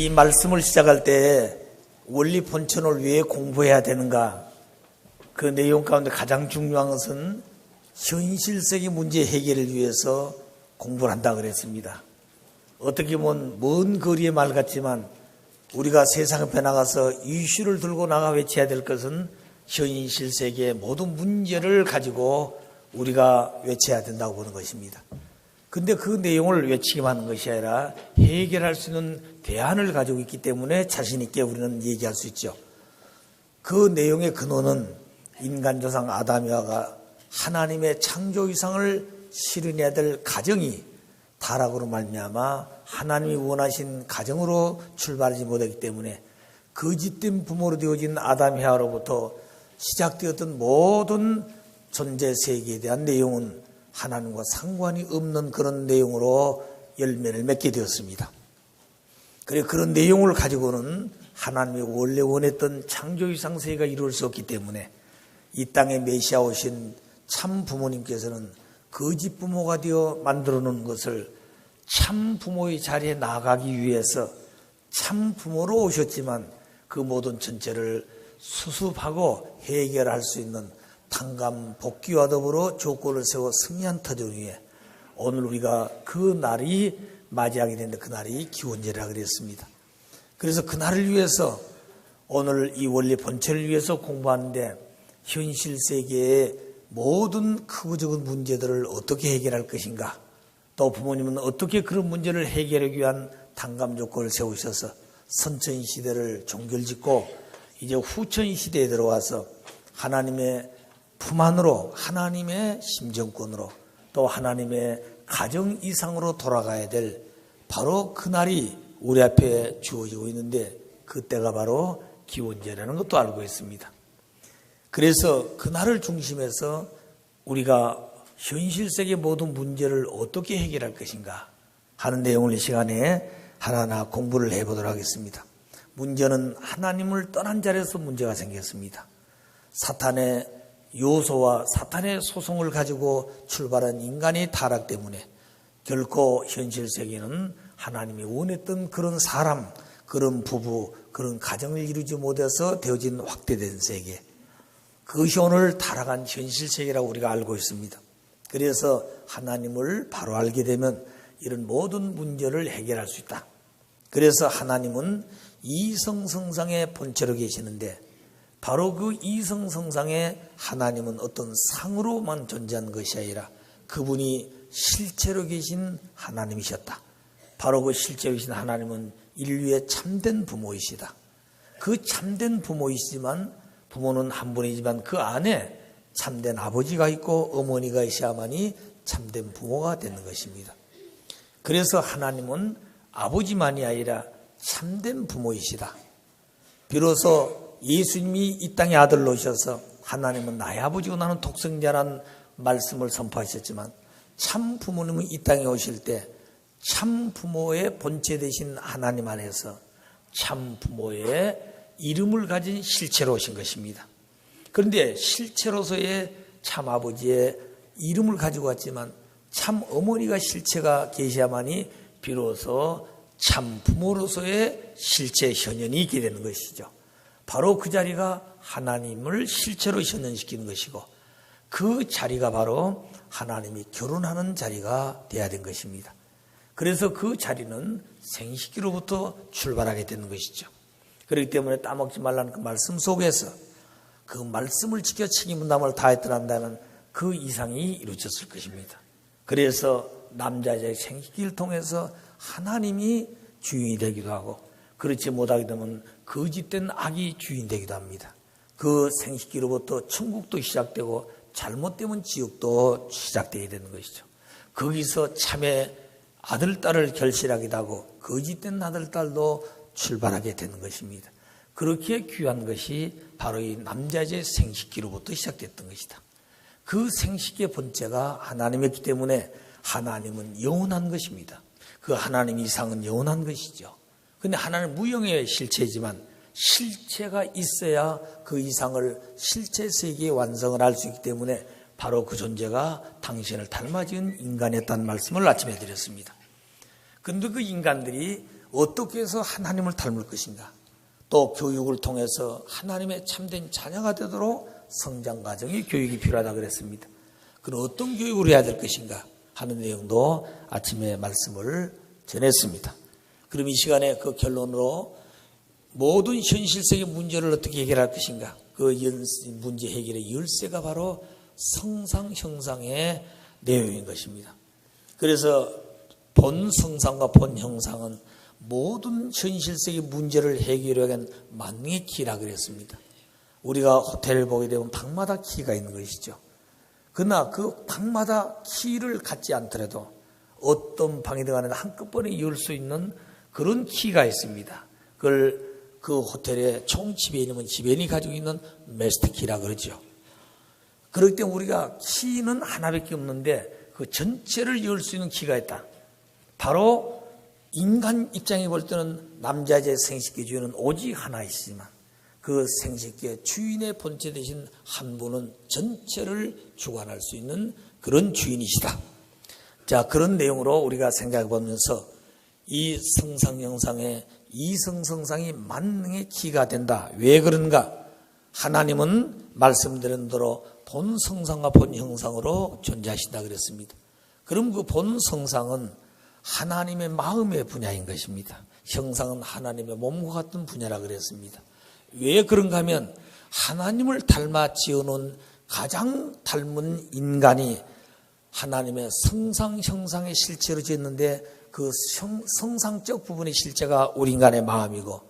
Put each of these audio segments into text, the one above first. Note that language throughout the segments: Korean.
이 말씀을 시작할 때 원리 본천을 왜 공부해야 되는가? 그 내용 가운데 가장 중요한 것은 현실적인 문제 해결을 위해서 공부를 한다 그랬습니다. 어떻게 보면 먼 거리의 말 같지만 우리가 세상에 나가서 이슈를 들고 나가 외쳐야 될 것은 현실 세계의 모든 문제를 가지고 우리가 외쳐야 된다고 보는 것입니다. 근데 그 내용을 외치기만 하는 것이 아니라 해결할 수 있는 대안을 가지고 있기 때문에 자신 있게 우리는 얘기할 수 있죠. 그 내용의 근원은 인간 조상 아담이와가 하나님의 창조 이상을 실현해야 될 가정이 타락으로 말미암아 하나님이 원하신 가정으로 출발하지 못했기 때문에 거짓된 부모로 되어진 아담 해와로부터 시작되었던 모든 존재 세계에 대한 내용은 하나님과 상관이 없는 그런 내용으로 열매를 맺게 되었습니다. 그리고 그런 내용을 가지고는 하나님이 원래 원했던 창조 이상 세계가 이루어질 수 없기 때문에 이 땅에 메시아 오신 참 부모님께서는 거짓 부모가 되어 만들어 놓은 것을 참 부모의 자리에 나아가기 위해서 참 부모로 오셨지만 그 모든 전체를 수습하고 해결할 수 있는 탕감 복귀와 더불어 조건을 세워 승리한 터전 위에 오늘 우리가 그 날이 맞이하게 되는데 그 날이 기원제라 그랬습니다. 그래서 그 날을 위해서 오늘 이 원리 본체를 위해서 공부하는데 현실 세계의 모든 크고 작은 문제들을 어떻게 해결할 것인가, 또 부모님은 어떻게 그런 문제를 해결하기 위한 탕감 조건을 세우셔서 선천 시대를 종결짓고 이제 후천 시대에 들어와서 하나님의 품 안으로, 하나님의 심정권으로, 또 하나님의 가정 이상으로 돌아가야 될 바로 그날이 우리 앞에 주어지고 있는데 그때가 바로 기원제라는 것도 알고 있습니다. 그래서 그날을 중심해서 우리가 현실 세계 모든 문제를 어떻게 해결할 것인가 하는 내용을 이 시간에 하나하나 공부를 해보도록 하겠습니다. 문제는 하나님을 떠난 자리에서 문제가 생겼습니다. 사탄의 요소와 사탄의 소송을 가지고 출발한 인간의 타락 때문에 결코 현실 세계는 하나님이 원했던 그런 사람, 그런 부부, 그런 가정을 이루지 못해서 되어진 확대된 세계, 그것이 오늘 타락한 현실 세계라고 우리가 알고 있습니다. 그래서 하나님을 바로 알게 되면 이런 모든 문제를 해결할 수 있다. 그래서 하나님은 이성성상의 본체로 계시는데 바로 그 이성성상의 하나님은 어떤 상으로만 존재한 것이 아니라 그분이 실체로 계신 하나님이셨다. 바로 그 실제로 계신 하나님은 인류의 참된 부모이시다. 그 참된 부모이시지만 부모는 한 분이지만 그 안에 참된 아버지가 있고 어머니가 있어야만이 참된 부모가 되는 것입니다. 그래서 하나님은 아버지만이 아니라 참된 부모이시다. 비로소 예수님이 이 땅에 아들로 오셔서 하나님은 나의 아버지고 나는 독생자라는 말씀을 선포하셨지만 참 부모님은 이 땅에 오실 때 참 부모의 본체 되신 하나님 안에서 참 부모의 이름을 가진 실체로 오신 것입니다. 그런데 실체로서의 참 아버지의 이름을 가지고 왔지만 참 어머니가 실체가 계셔야만이 비로소 참 부모로서의 실체 현현이 있게 되는 것이죠. 바로 그 자리가 하나님을 실체로 현현시키는 것이고 그 자리가 바로 하나님이 결혼하는 자리가 되어야 된 것입니다. 그래서 그 자리는 생식기로부터 출발하게 되는 것이죠. 그렇기 때문에 따먹지 말라는 그 말씀 속에서 그 말씀을 지켜 책임 분담을 다했더란다면 그 이상이 이루어졌을 것입니다. 그래서 남자의 생식기를 통해서 하나님이 주인이 되기도 하고 그렇지 못하게 되면 거짓된 악이 주인 되기도 합니다. 그 생식기로부터 천국도 시작되고 잘못되면 지옥도 시작되게 되는 것이죠. 거기서 참의 아들, 딸을 결실하기도 하고 거짓된 아들, 딸도 출발하게 되는 것입니다. 그렇게 귀한 것이 바로 이 남자의 생식기로부터 시작됐던 것이다. 그 생식기의 본체가 하나님이었기 때문에 하나님은 영원한 것입니다. 그 하나님 이상은 영원한 것이죠. 그런데 하나님은 무형의 실체이지만 실체가 있어야 그 이상을 실체 세계의 완성을 할 수 있기 때문에 바로 그 존재가 당신을 닮아진 인간이었다는 말씀을 아침에 드렸습니다. 그런데 그 인간들이 어떻게 해서 하나님을 닮을 것인가, 또 교육을 통해서 하나님의 참된 자녀가 되도록 성장 과정의 교육이 필요하다고 그랬습니다. 그럼 어떤 교육을 해야 될 것인가 하는 내용도 아침에 말씀을 전했습니다. 그럼 이 시간에 그 결론으로 모든 현실적인 문제를 어떻게 해결할 것인가, 그 문제 해결의 열쇠가 바로 성상 형상의 내용인 것입니다. 그래서 본 성상과 본 형상은 모든 현실적인 문제를 해결하기 위한 만능의 키라 그랬습니다. 우리가 호텔을 보게 되면 방마다 키가 있는 것이죠. 그러나 그 방마다 키를 갖지 않더라도 어떤 방이든 간에 한꺼번에 열 수 있는 그런 키가 있습니다. 그걸 그 호텔의 총 지배인이면 지배인이 가지고 있는 마스터 키라 그러죠. 그렇기 때문에 우리가 키는 하나밖에 없는데 그 전체를 열 수 있는 키가 있다. 바로 인간 입장에 볼 때는 남자의 생식기 주인은 오직 하나이시지만 그 생식기의 주인의 본체 되신 한 분은 전체를 주관할 수 있는 그런 주인이시다. 자, 그런 내용으로 우리가 생각해 보면서 이 성상형상의 이성성상이 만능의 키가 된다. 왜 그런가? 하나님은 말씀드린 대로 본 성상과 본 형상으로 존재하신다 그랬습니다. 그럼 그 본 성상은 하나님의 마음의 분야인 것입니다. 형상은 하나님의 몸과 같은 분야라 그랬습니다. 왜 그런가 하면 하나님을 닮아 지어놓은 가장 닮은 인간이 하나님의 성상 형상의 실체로 지었는데 그 성상적 부분의 실체가 우리 인간의 마음이고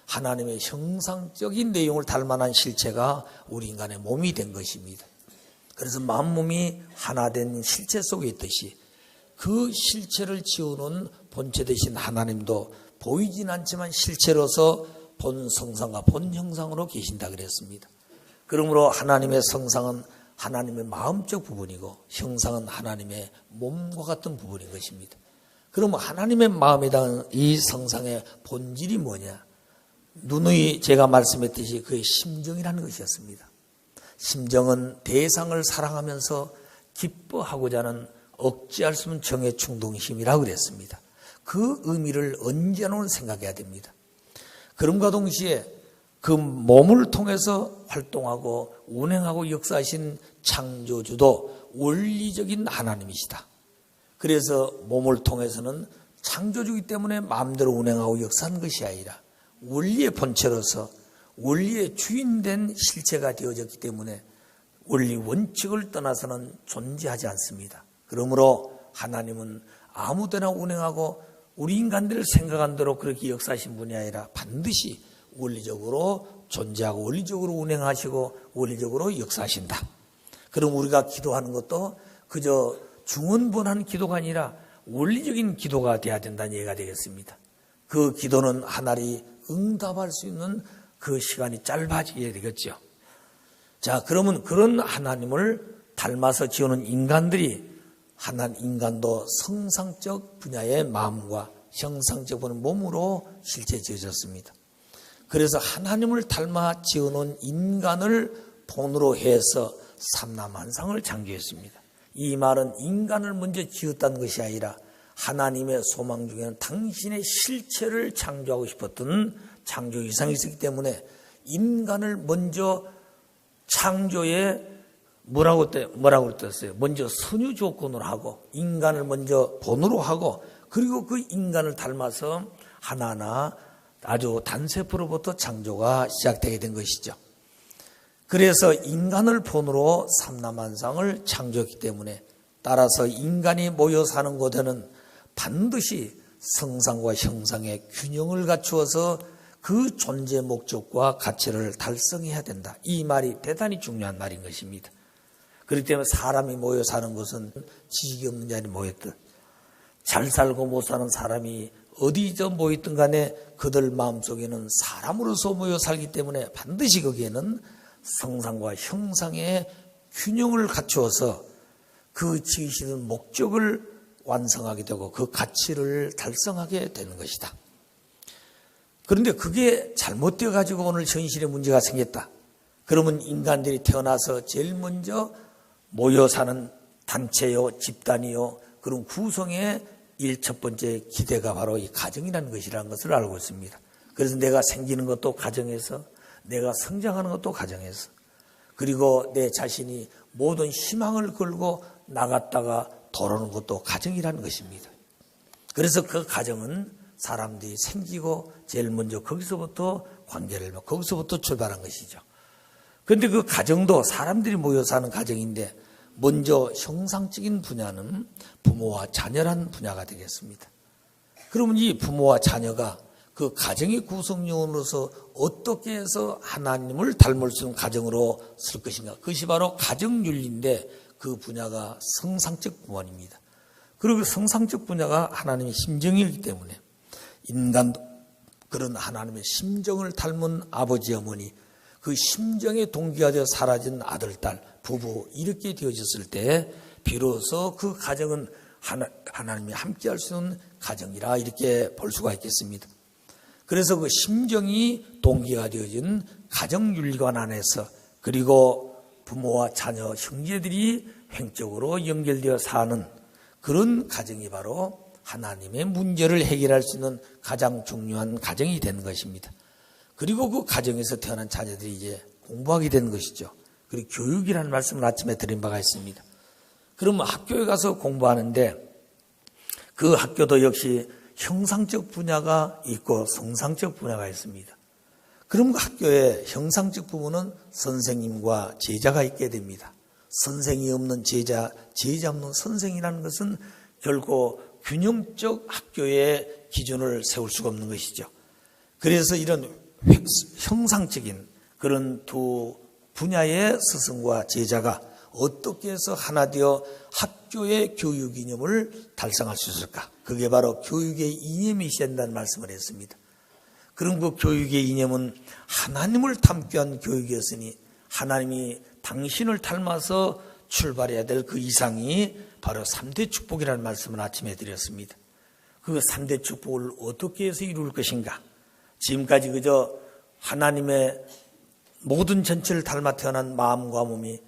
하나님의 형상적인 내용을 닮아난 실체가 우리 인간의 몸이 된 것입니다. 그래서 만몸이 하나 된 실체 속에 있듯이 그 실체를 지어놓은 본체 되신 하나님도 보이진 않지만 실체로서 본 성상과 본 형상으로 계신다 그랬습니다. 그러므로 하나님의 성상은 하나님의 마음적 부분이고 형상은 하나님의 몸과 같은 부분인 것입니다. 그러면 하나님의 마음에 닿은 이 성상의 본질이 뭐냐? 누누이 제가 말씀했듯이 그의 심정이라는 것이었습니다. 심정은 대상을 사랑하면서 기뻐하고자 하는 억제할 수 없는 정의 충동심이라고 그랬습니다. 그 의미를 언제나 생각해야 됩니다. 그럼과 동시에 그 몸을 통해서 활동하고 운행하고 역사하신 창조주도 원리적인 하나님이시다. 그래서 몸을 통해서는 창조주이기 때문에 마음대로 운행하고 역사하는 것이 아니라 원리의 본체로서 원리의 주인된 실체가 되어졌기 때문에 원리 원칙을 떠나서는 존재하지 않습니다. 그러므로 하나님은 아무데나 운행하고 우리 인간들을 생각한 대로 그렇게 역사하신 분이 아니라 반드시 원리적으로 존재하고 원리적으로 운행하시고 원리적으로 역사하신다. 그럼 우리가 기도하는 것도 그저 중언부언하는 기도가 아니라 원리적인 기도가 돼야 된다는 얘기가 되겠습니다. 그 기도는 하나님 응답할 수 있는 그 시간이 짧아지게 되겠죠. 자, 그러면 그런 하나님을 닮아서 지어놓은 인간들이 인간도 성상적 분야의 마음과 형상적 분야의 몸으로 실제 지어졌습니다. 그래서 하나님을 닮아 지어놓은 인간을 본으로 해서 삼라만상을 창조했습니다. 이 말은 인간을 먼저 지었다는 것이 아니라 하나님의 소망 중에는 당신의 실체를 창조하고 싶었던 창조 이상이 있었기 때문에 인간을 먼저 창조에 뭐라고 뜻했어요? 먼저 선유 조건으로 하고 인간을 먼저 본으로 하고 그리고 그 인간을 닮아서 하나하나 아주 단세포로부터 창조가 시작되게 된 것이죠. 그래서 인간을 본으로 삼라만상을 창조했기 때문에 따라서 인간이 모여 사는 곳에는 반드시 성상과 형상의 균형을 갖추어서 그 존재 목적과 가치를 달성해야 된다. 이 말이 대단히 중요한 말인 것입니다. 그렇기 때문에 사람이 모여 사는 곳은 지식이 없는 자들이 모였든 잘 살고 못 사는 사람이 어디서 모였든 간에 그들 마음속에는 사람으로서 모여 살기 때문에 반드시 거기에는 성상과 형상의 균형을 갖추어서 그 지으시는 목적을 완성하게 되고 그 가치를 달성하게 되는 것이다. 그런데 그게 잘못되어 가지고 오늘 현실에 문제가 생겼다. 그러면 인간들이 태어나서 제일 먼저 모여 사는 단체요, 집단이요, 그런 구성의 첫 번째 기대가 바로 이 가정이라는 것이라는 것을 알고 있습니다. 그래서 내가 생기는 것도 가정에서, 내가 성장하는 것도 가정에서, 그리고 내 자신이 모든 희망을 걸고 나갔다가 돌아오는 것도 가정이라는 것입니다. 그래서 그 가정은 사람들이 생기고 제일 먼저 거기서부터 관계를 맺고 거기서부터 출발한 것이죠. 그런데 그 가정도 사람들이 모여 사는 가정인데 먼저 형상적인 분야는 부모와 자녀라는 분야가 되겠습니다. 그러면 이 부모와 자녀가 그 가정의 구성요원으로서 어떻게 해서 하나님을 닮을 수 있는 가정으로 쓸 것인가. 그것이 바로 가정윤리인데 그 분야가 성상적 부분입니다. 그리고 성상적 분야가 하나님의 심정이기 때문에 인간도 그런 하나님의 심정을 닮은 아버지 어머니, 그 심정의 동기가 되어 사라진 아들, 딸, 부부 이렇게 되어졌을 때 비로소 그 가정은 하나님이 함께할 수 있는 가정이라 이렇게 볼 수가 있겠습니다. 그래서 그 심정이 동기가 되어진 가정윤리관 안에서 그리고 부모와 자녀, 형제들이 횡적으로 연결되어 사는 그런 가정이 바로 하나님의 문제를 해결할 수 있는 가장 중요한 가정이 되는 것입니다. 그리고 그 가정에서 태어난 자녀들이 이제 공부하게 되는 것이죠. 그리고 교육이라는 말씀을 아침에 드린 바가 있습니다. 그러면 학교에 가서 공부하는데 그 학교도 역시 형상적 분야가 있고 성상적 분야가 있습니다. 그럼 그 학교에 형상적 부분은 선생님과 제자가 있게 됩니다. 선생이 없는 제자, 제자 없는 선생이라는 것은 결코 균형적 학교의 기준을 세울 수가 없는 것이죠. 그래서 이런 형상적인 그런 두 분야의 스승과 제자가 어떻게 해서 하나 되어 학교의 교육 이념을 달성할 수 있을까? 그게 바로 교육의 이념이 있어야 된다는 말씀을 했습니다. 그럼 그 교육의 이념은 하나님을 닮게 한 교육이었으니 하나님이 당신을 닮아서 출발해야 될 그 이상이 바로 3대 축복이라는 말씀을 아침에 드렸습니다. 그 3대 축복을 어떻게 해서 이룰 것인가? 지금까지 그저 하나님의 모든 전체를 닮아 태어난 마음과 몸이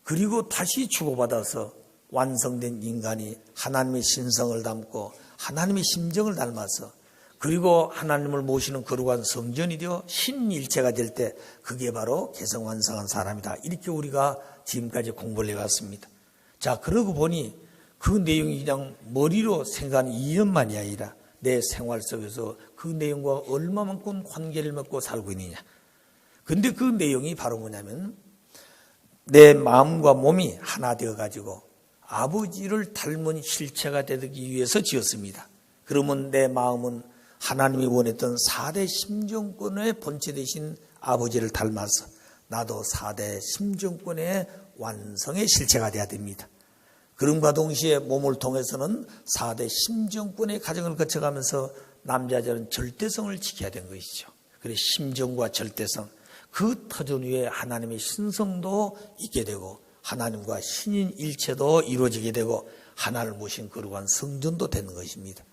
그리고 다시 주고받아서 완성된 인간이 하나님의 신성을 담고 하나님의 심정을 닮아서 그리고 하나님을 모시는 거룩한 성전이 되어 신일체가 될 때 그게 바로 개성완성한 사람이다. 이렇게 우리가 지금까지 공부를 해왔습니다. 자, 그러고 보니 그 내용이 그냥 머리로 생각하는 이념만이 아니라 내 생활 속에서 그 내용과 얼마만큼 관계를 맺고 살고 있느냐. 근데 그 내용이 바로 뭐냐면 내 마음과 몸이 하나 되어가지고 아버지를 닮은 실체가 되기 위해서 지었습니다. 그러면 내 마음은 하나님이 원했던 4대 심정권의 본체 되신 아버지를 닮아서 나도 4대 심정권의 완성의 실체가 되어야 됩니다. 그럼과 동시에 몸을 통해서는 4대 심정권의 과정을 거쳐가면서 남자들은 절대성을 지켜야 되는 것이죠. 그래서 심정과 절대성, 그 터전 위에 하나님의 신성도 있게 되고 하나님과 신인 일체도 이루어지게 되고 하나를 모신 거룩한 성전도 되는 것입니다.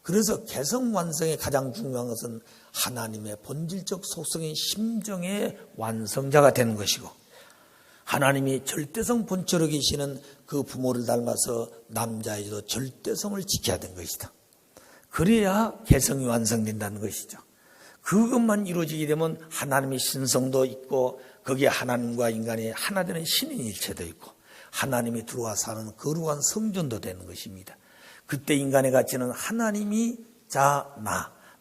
그래서 개성완성의 가장 중요한 것은 하나님의 본질적 속성인 심정의 완성자가 되는 것이고 하나님이 절대성 본체로 계시는 그 부모를 닮아서 남자에도 절대성을 지켜야 되는 것이다. 그래야 개성이 완성된다는 것이죠. 그것만 이루어지게 되면 하나님의 신성도 있고 거기에 하나님과 인간이 하나 되는 신인 일체도 있고 하나님이 들어와 사는 거룩한 성전도 되는 것입니다. 그때 인간의 가치는 하나님이 자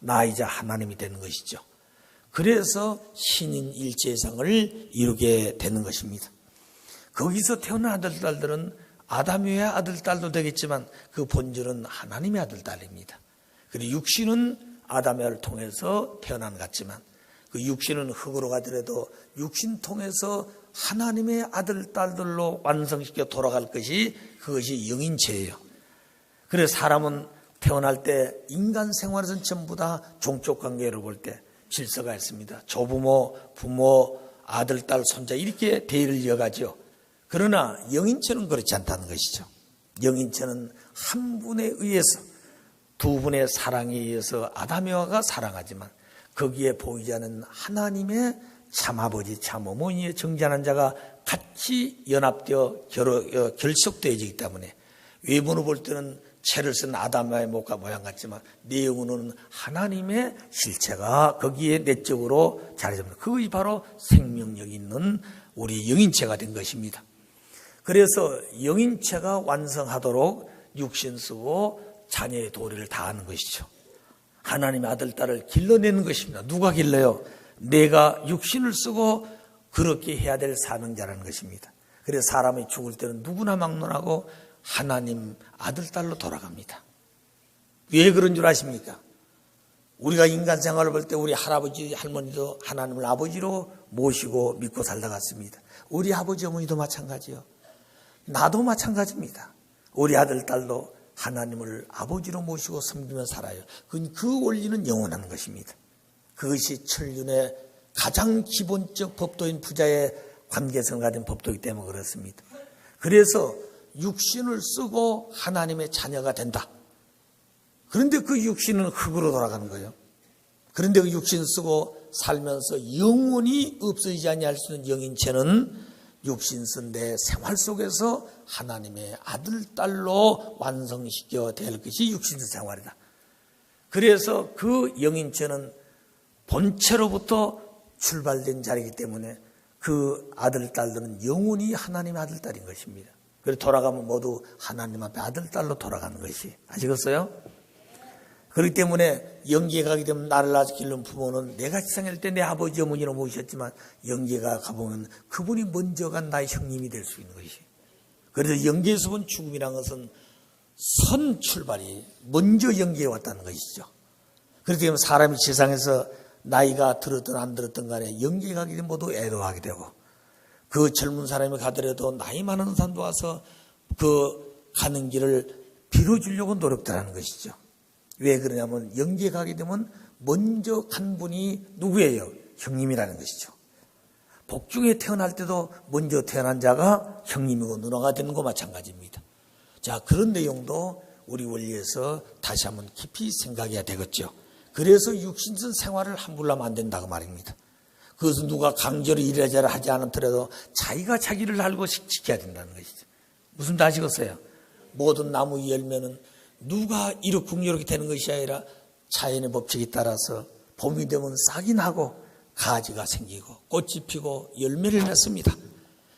나이자 하나님이 되는 것이죠. 그래서 신인 일체상을 이루게 되는 것입니다. 거기서 태어난 아들, 딸들은 아담의 아들, 딸도 되겠지만 그 본질은 하나님의 아들, 딸입니다. 그리고 육신은 아담을 통해서 태어난 것 같지만 그 육신은 흙으로 가더라도 육신 통해서 하나님의 아들, 딸들로 완성시켜 돌아갈 것이 그것이 영인체예요. 그래서 사람은 태어날 때 인간 생활에서는 전부 다 종족 관계로 볼 때 질서가 있습니다. 조부모, 부모, 아들, 딸, 손자 이렇게 대의를 이어가죠. 그러나 영인체는 그렇지 않다는 것이죠. 영인체는 한 분에 의해서 두 분의 사랑에 의해서 아담과 사랑하지만 거기에 보이지 않는 하나님의 참아버지, 참어머니의 정죄하는 자가 같이 연합되어 결속되어지기 때문에 외모로 볼 때는 채를 쓴 아담의 목과 모양 같지만 내용은 하나님의 실체가 거기에 내적으로 자리 잡니다. 그것이 바로 생명력 있는 우리 영인체가 된 것입니다. 그래서 영인체가 완성하도록 육신 쓰고 자녀의 도리를 다하는 것이죠. 하나님의 아들, 딸을 길러내는 것입니다. 누가 길러요? 내가 육신을 쓰고 그렇게 해야 될 사명자라는 것입니다. 그래서 사람이 죽을 때는 누구나 막론하고 하나님 아들, 딸로 돌아갑니다. 왜 그런 줄 아십니까? 우리가 인간 생활을 볼 때 우리 할아버지, 할머니도 하나님을 아버지로 모시고 믿고 살다 갔습니다. 우리 아버지, 어머니도 마찬가지요. 나도 마찬가지입니다. 우리 아들, 딸도 하나님을 아버지로 모시고 섬기며 살아요. 그 원리는 영원한 것입니다. 그것이 천륜의 가장 기본적 법도인 부자의 관계성을 가진 법도이기 때문에 그렇습니다. 그래서 육신을 쓰고 하나님의 자녀가 된다. 그런데 그 육신은 흙으로 돌아가는 거예요. 그런데 그 육신 쓰고 살면서 영원히 없어지지 아니할 수 있는 영인체는 육신 쓴 내 생활 속에서 하나님의 아들, 딸로 완성시켜 될 것이 육신 생활이다. 그래서 그 영인체는 본체로부터 출발된 자리이기 때문에 그 아들, 딸들은 영원히 하나님의 아들, 딸인 것입니다. 그래서 돌아가면 모두 하나님 앞에 아들, 딸로 돌아가는 것이. 아시겠어요? 그렇기 때문에 영계에 가게 되면 나를 낳아서 기른 부모는 내가 세상에 때 내 아버지, 어머니로 모셨지만 영계에 가보면 그분이 먼저 간 나의 형님이 될 수 있는 것이. 그래서 영계에서 본 죽음이라는 것은 선 출발이 먼저 영계에 왔다는 것이죠. 그렇기 때문에 사람이 세상에서 나이가 들었든 안 들었든 간에 영계에 가게 되면 모두 애도하게 되고 그 젊은 사람이 가더라도 나이 많은 사람도 와서 그 가는 길을 빌어주려고 노력하는 것이죠. 왜 그러냐면 영계에 가게 되면 먼저 간 분이 누구예요? 형님이라는 것이죠. 복중에 태어날 때도 먼저 태어난 자가 형님이고 누나가 되는 거 마찬가지입니다. 자, 그런 내용도 우리 원리에서 다시 한번 깊이 생각해야 되겠죠. 그래서 육신선 생활을 함부로 하면 안 된다고 말입니다. 그것은 누가 강제로 이래저래 하지 않더라도 자기가 자기를 알고 지켜야 된다는 것이죠. 무슨 말 아시겠어요? 모든 나무 열매는 누가 이렇게 되는 것이 아니라 자연의 법칙에 따라서 봄이 되면 싹이 나고 가지가 생기고 꽃이 피고 열매를 맺습니다.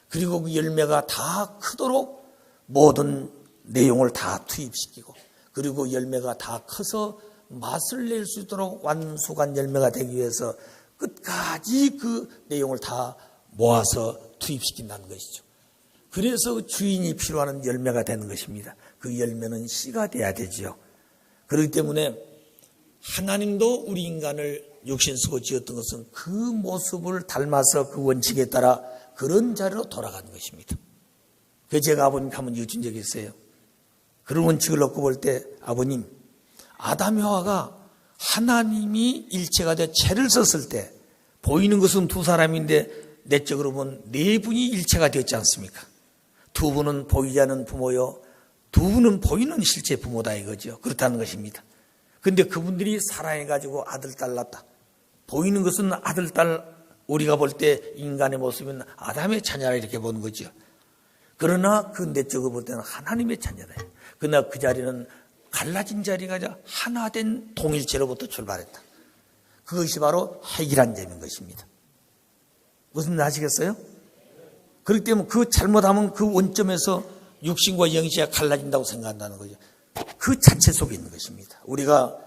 그리고 그 열매가 다 크도록 모든 내용을 다 투입시키고 그리고 열매가 다 커서 맛을 낼 수 있도록 완숙한 열매가 되기 위해서 끝까지 그 내용을 다 모아서 투입시킨다는 것이죠. 그래서 주인이 필요한 열매가 되는 것입니다. 그 열매는 씨가 돼야 되지요. 그렇기 때문에 하나님도 우리 인간을 육신 쓰고 지었던 것은 그 모습을 닮아서 그 원칙에 따라 그런 자리로 돌아가는 것입니다. 그래서 제가 아버님께 한번 여쭌 적이 있어요. 그런 원칙을 놓고 볼 때 아버님, 아담 여하가 하나님이 일체가 돼 채를 썼을 때 보이는 것은 두 사람인데 내적으로 보면 네 분이 일체가 되었지 않습니까? 두 분은 보이지 않는 부모요. 두 분은 보이는 실제 부모다 이거죠. 그렇다는 것입니다. 그런데 그분들이 사랑해가지고 아들, 딸 낳았다. 보이는 것은 아들, 딸 우리가 볼 때 인간의 모습은 아담의 자녀라 이렇게 보는 거죠. 그러나 그 내적으로 볼 때는 하나님의 자녀다. 그러나 그 자리는 갈라진 자리가 아니라 하나 된 동일체로부터 출발했다. 그것이 바로 핵이란 점인 것입니다. 무슨 말 아시겠어요? 그렇기 때문에 그 잘못하면 그 원점에서 육신과 영신이 갈라진다고 생각한다는 거죠. 그 자체 속에 있는 것입니다. 우리가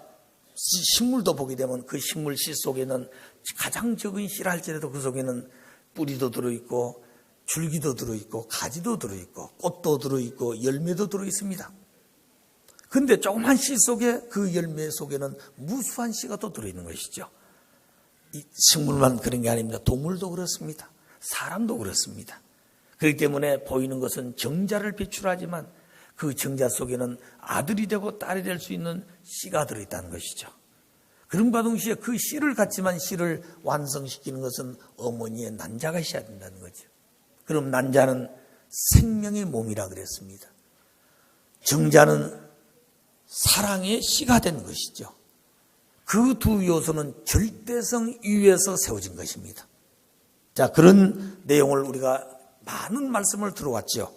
식물도 보게 되면 그 식물 씨 속에는 가장 적은 씨라 할지라도 그 속에는 뿌리도 들어있고 줄기도 들어있고 가지도 들어있고 꽃도 들어있고 열매도 들어있습니다. 그런데 조그만 씨 속에 그 열매 속에는 무수한 씨가 또 들어있는 것이죠. 이 식물만 그런 게 아닙니다. 동물도 그렇습니다. 사람도 그렇습니다. 그렇기 때문에 보이는 것은 정자를 비출하지만 그 정자 속에는 아들이 되고 딸이 될 수 있는 씨가 들어있다는 것이죠. 그런과 동시에 그 씨를 갖지만 씨를 완성시키는 것은 어머니의 난자가 있어야 된다는 거죠. 그럼 난자는 생명의 몸이라 그랬습니다. 정자는 사랑의 씨가 된 것이죠. 그 두 요소는 절대성 위에서 세워진 것입니다. 자, 그런 내용을 우리가 많은 말씀을 들어왔죠.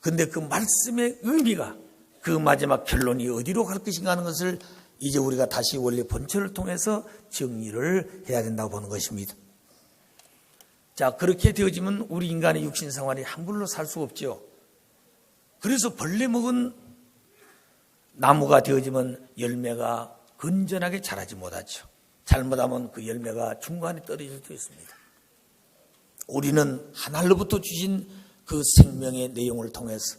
그런데 그 말씀의 의미가 그 마지막 결론이 어디로 갈 것인가 하는 것을 이제 우리가 다시 원리 본체를 통해서 정리를 해야 된다고 보는 것입니다. 자, 그렇게 되어지면 우리 인간의 육신 생활이 함부로 살 수 없죠. 그래서 벌레 먹은 나무가 되어지면 열매가 건전하게 자라지 못하죠. 잘못하면 그 열매가 중간에 떨어질 수도 있습니다. 우리는 하늘로부터 주신 그 생명의 내용을 통해서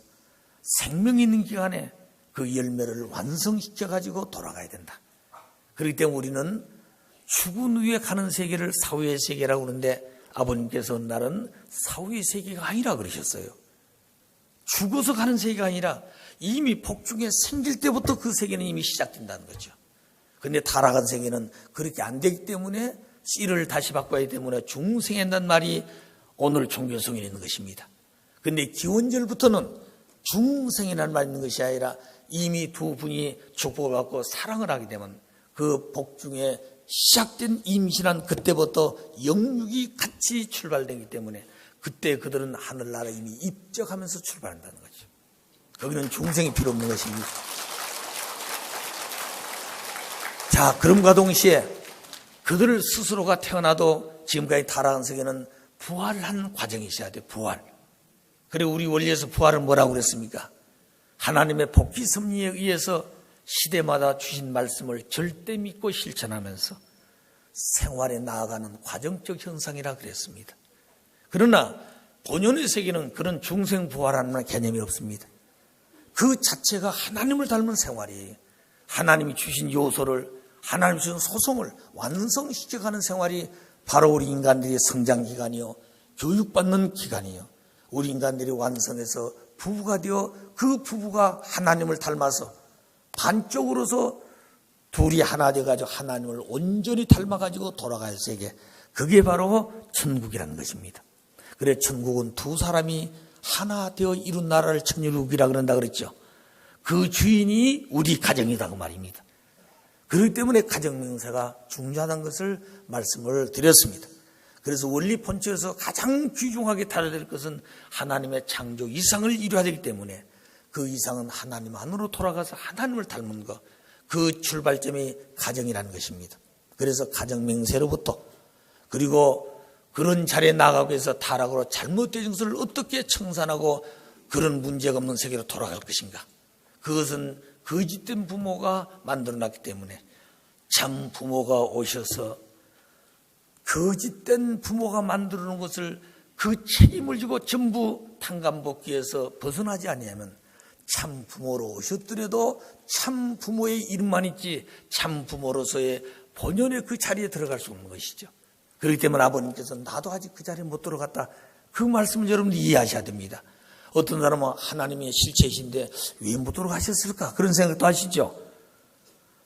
생명이 있는 기간에 그 열매를 완성시켜가지고 돌아가야 된다. 그렇기 때문에 우리는 죽은 후에 가는 세계를 사후의 세계라고 그러는데 아버님께서 어느 날은 사후의 세계가 아니라 그러셨어요. 죽어서 가는 세계가 아니라 이미 복중에 생길 때부터 그 세계는 이미 시작된다는 거죠. 그런데 타락한 세계는 그렇게 안 되기 때문에 씨를 다시 바꿔야 하기 때문에 중생한다는 말이 오늘 종교성에 있는 것입니다. 그런데 기원절부터는 중생이라는 말이 있는 것이 아니라 이미 두 분이 축복을 받고 사랑을 하게 되면 그 복중에 시작된 임신한 그때부터 영육이 같이 출발되기 때문에 그때 그들은 하늘나라에 이미 입적하면서 출발한다는 거죠. 거기는 중생이 필요 없는 것입니다. 자, 그럼과 동시에 그들 스스로가 태어나도 지금까지 타락한 세계는 부활한 과정이 있어야 돼요. 부활. 그리고 우리 원리에서 부활은 뭐라고 그랬습니까? 하나님의 복귀 섭리에 의해서 시대마다 주신 말씀을 절대 믿고 실천하면서 생활에 나아가는 과정적 현상이라 그랬습니다. 그러나 본연의 세계는 그런 중생 부활하는 개념이 없습니다. 그 자체가 하나님을 닮은 생활이에요. 하나님이 주신 요소를, 하나님이 주신 소송을 완성시켜가는 생활이 바로 우리 인간들의 성장 기간이요, 교육받는 기간이요, 우리 인간들이 완성해서 부부가 되어 그 부부가 하나님을 닮아서 반쪽으로서 둘이 하나 되어가지고 하나님을 온전히 닮아가지고 돌아갈 세계, 그게 바로 천국이라는 것입니다. 그래, 천국은 두 사람이 하나 되어 이룬 나라를 천일국이라 그런다 그랬죠. 그 주인이 우리 가정이다 그 말입니다. 그렇기 때문에 가정 명세가 중요하다는 것을 말씀을 드렸습니다. 그래서 원리 본체에서 가장 귀중하게 다뤄야 될 것은 하나님의 창조 이상을 이루어야 되기 때문에 그 이상은 하나님 안으로 돌아가서 하나님을 닮은 것, 그 출발점이 가정이라는 것입니다. 그래서 가정 맹세로부터, 그리고 그런 자리에 나가기 위해서 타락으로 잘못된 것을 어떻게 청산하고 그런 문제가 없는 세계로 돌아갈 것인가. 그것은 거짓된 부모가 만들어놨기 때문에 참 부모가 오셔서 거짓된 부모가 만들어 놓은 것을 그 책임을 지고 전부 탕감복귀해서 벗어나지 아니하면 참 부모로 오셨더라도 참 부모의 이름만 있지 참 부모로서의 본연의 그 자리에 들어갈 수 없는 것이죠. 그렇기 때문에 아버님께서 나도 아직 그 자리에 못 들어갔다, 그 말씀을 여러분들이 이해하셔야 됩니다. 어떤 사람은 하나님의 실체이신데 왜 못 들어가셨을까, 그런 생각도 하시죠.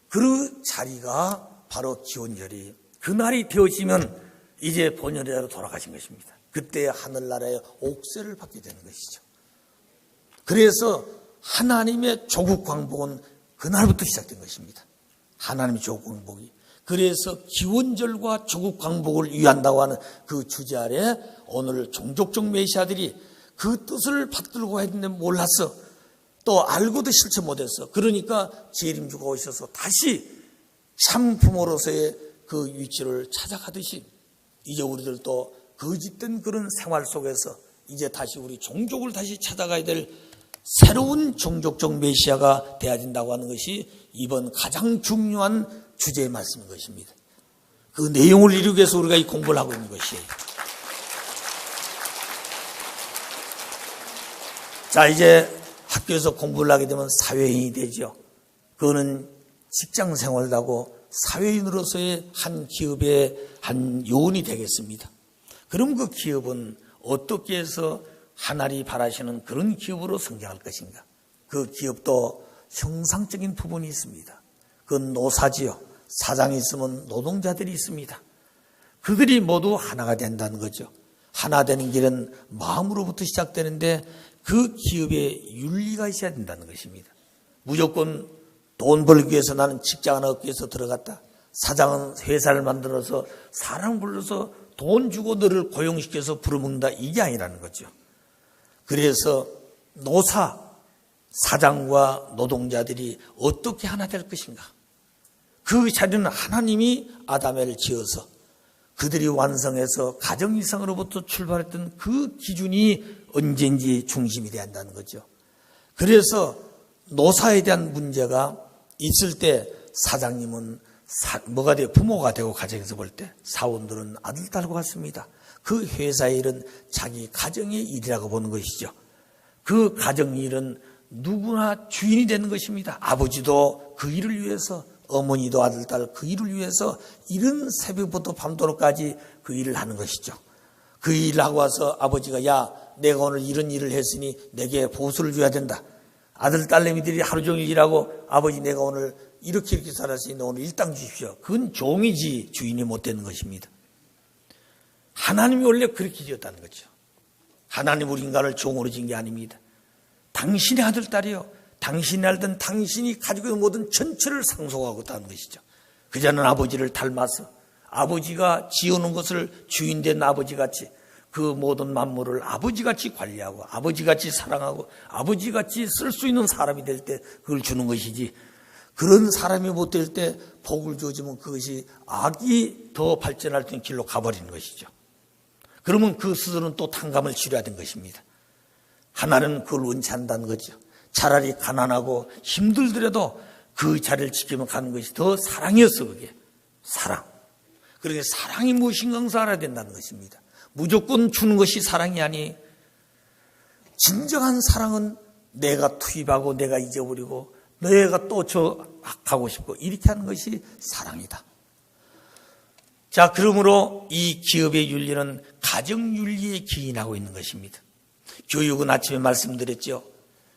그 자리가 바로 기원절이, 그날이 되어지면 이제 본연대로 돌아가신 것입니다. 그때 하늘나라의 옥세를 받게 되는 것이죠. 그래서 하나님의 조국 왕복은 그날부터 시작된 것입니다. 하나님의 조국 왕복이. 그래서 기원절과 조국 왕복을 위한다고 하는 그 주제 아래 오늘 종족적 메시아들이 그 뜻을 받들고 했는데 몰랐어. 또 알고도 실천 못했어. 그러니까 재림주가 오셔서 다시 참 부모로서의 그 위치를 찾아가듯이 이제 우리들도 거짓된 그런 생활 속에서 이제 다시 우리 종족을 다시 찾아가야 될 새로운 종족적 메시아가 되어야 된다고 하는 것이 이번 가장 중요한 주제의 말씀인 것입니다. 그 내용을 이루기 위해서 우리가 이 공부를 하고 있는 것이에요. 자, 이제 학교에서 공부를 하게 되면 사회인이 되죠. 그거는 직장 생활도 하고 사회인으로서의 한 기업의 한 요원이 되겠습니다. 그럼 그 기업은 어떻게 해서 하나님이 바라시는 그런 기업으로 성장할 것인가? 그 기업도 형상적인 부분이 있습니다. 그건 노사지요. 사장이 있으면 노동자들이 있습니다. 그들이 모두 하나가 된다는 거죠. 하나 되는 길은 마음으로부터 시작되는데 그 기업에 윤리가 있어야 된다는 것입니다. 무조건 돈 벌기 위해서 나는 직장을 얻기 위해서 들어갔다. 사장은 회사를 만들어서 사람 불러서 돈 주고 너를 고용시켜서 부려먹는다, 이게 아니라는 거죠. 그래서 노사, 사장과 노동자들이 어떻게 하나 될 것인가? 그 자리는 하나님이 아담을 지어서 그들이 완성해서 가정 이상으로부터 출발했던 그 기준이 언제인지 중심이 돼야 한다는 거죠. 그래서 노사에 대한 문제가 있을 때 사장님은 뭐가 돼요? 부모가 되고 가정에서 볼 때 사원들은 아들, 딸과 같습니다. 그 회사의 일은 자기 가정의 일이라고 보는 것이죠. 그 가정 일은 누구나 주인이 되는 것입니다. 아버지도 그 일을 위해서, 어머니도 아들, 딸 그 일을 위해서 이른 새벽부터 밤도록까지 그 일을 하는 것이죠. 그 일을 하고 와서 아버지가 야, 내가 오늘 이런 일을 했으니 내게 보수를 줘야 된다. 아들, 딸내미들이 하루 종일 일하고 아버지 내가 오늘 이렇게 살았으니 오늘 일당 주십시오. 그건 종이지 주인이 못 되는 것입니다. 하나님이 원래 그렇게 지었다는 거죠. 하나님 우리 인간을 종으로 지은 게 아닙니다. 당신의 아들, 딸이요. 당신의 아들은 당신이 가지고 있는 모든 전체를 상속하고 있다는 것이죠. 그자는 아버지를 닮아서 아버지가 지어놓은 것을 주인된 아버지같이 그 모든 만물을 아버지같이 관리하고 아버지같이 사랑하고 아버지같이 쓸 수 있는 사람이 될 때 그걸 주는 것이지, 그런 사람이 못 될 때 복을 주어주면 그것이 악이 더 발전할 수 있는 길로 가버리는 것이죠. 그러면 그 스스로는 또 탕감을 치러야 되는 것입니다. 하나는 그걸 원치 않는다는 거죠. 차라리 가난하고 힘들더라도 그 자리를 지키면 가는 것이 더 사랑이었어. 그게 사랑. 그러니까 사랑이 무엇인가 알아야 된다는 것입니다. 무조건 주는 것이 사랑이 아니, 진정한 사랑은 내가 투입하고 내가 잊어버리고 내가 또 저 하고 싶고 이렇게 하는 것이 사랑이다. 자, 그러므로 이 기업의 윤리는 가정윤리에 기인하고 있는 것입니다. 교육은 아침에 말씀드렸죠.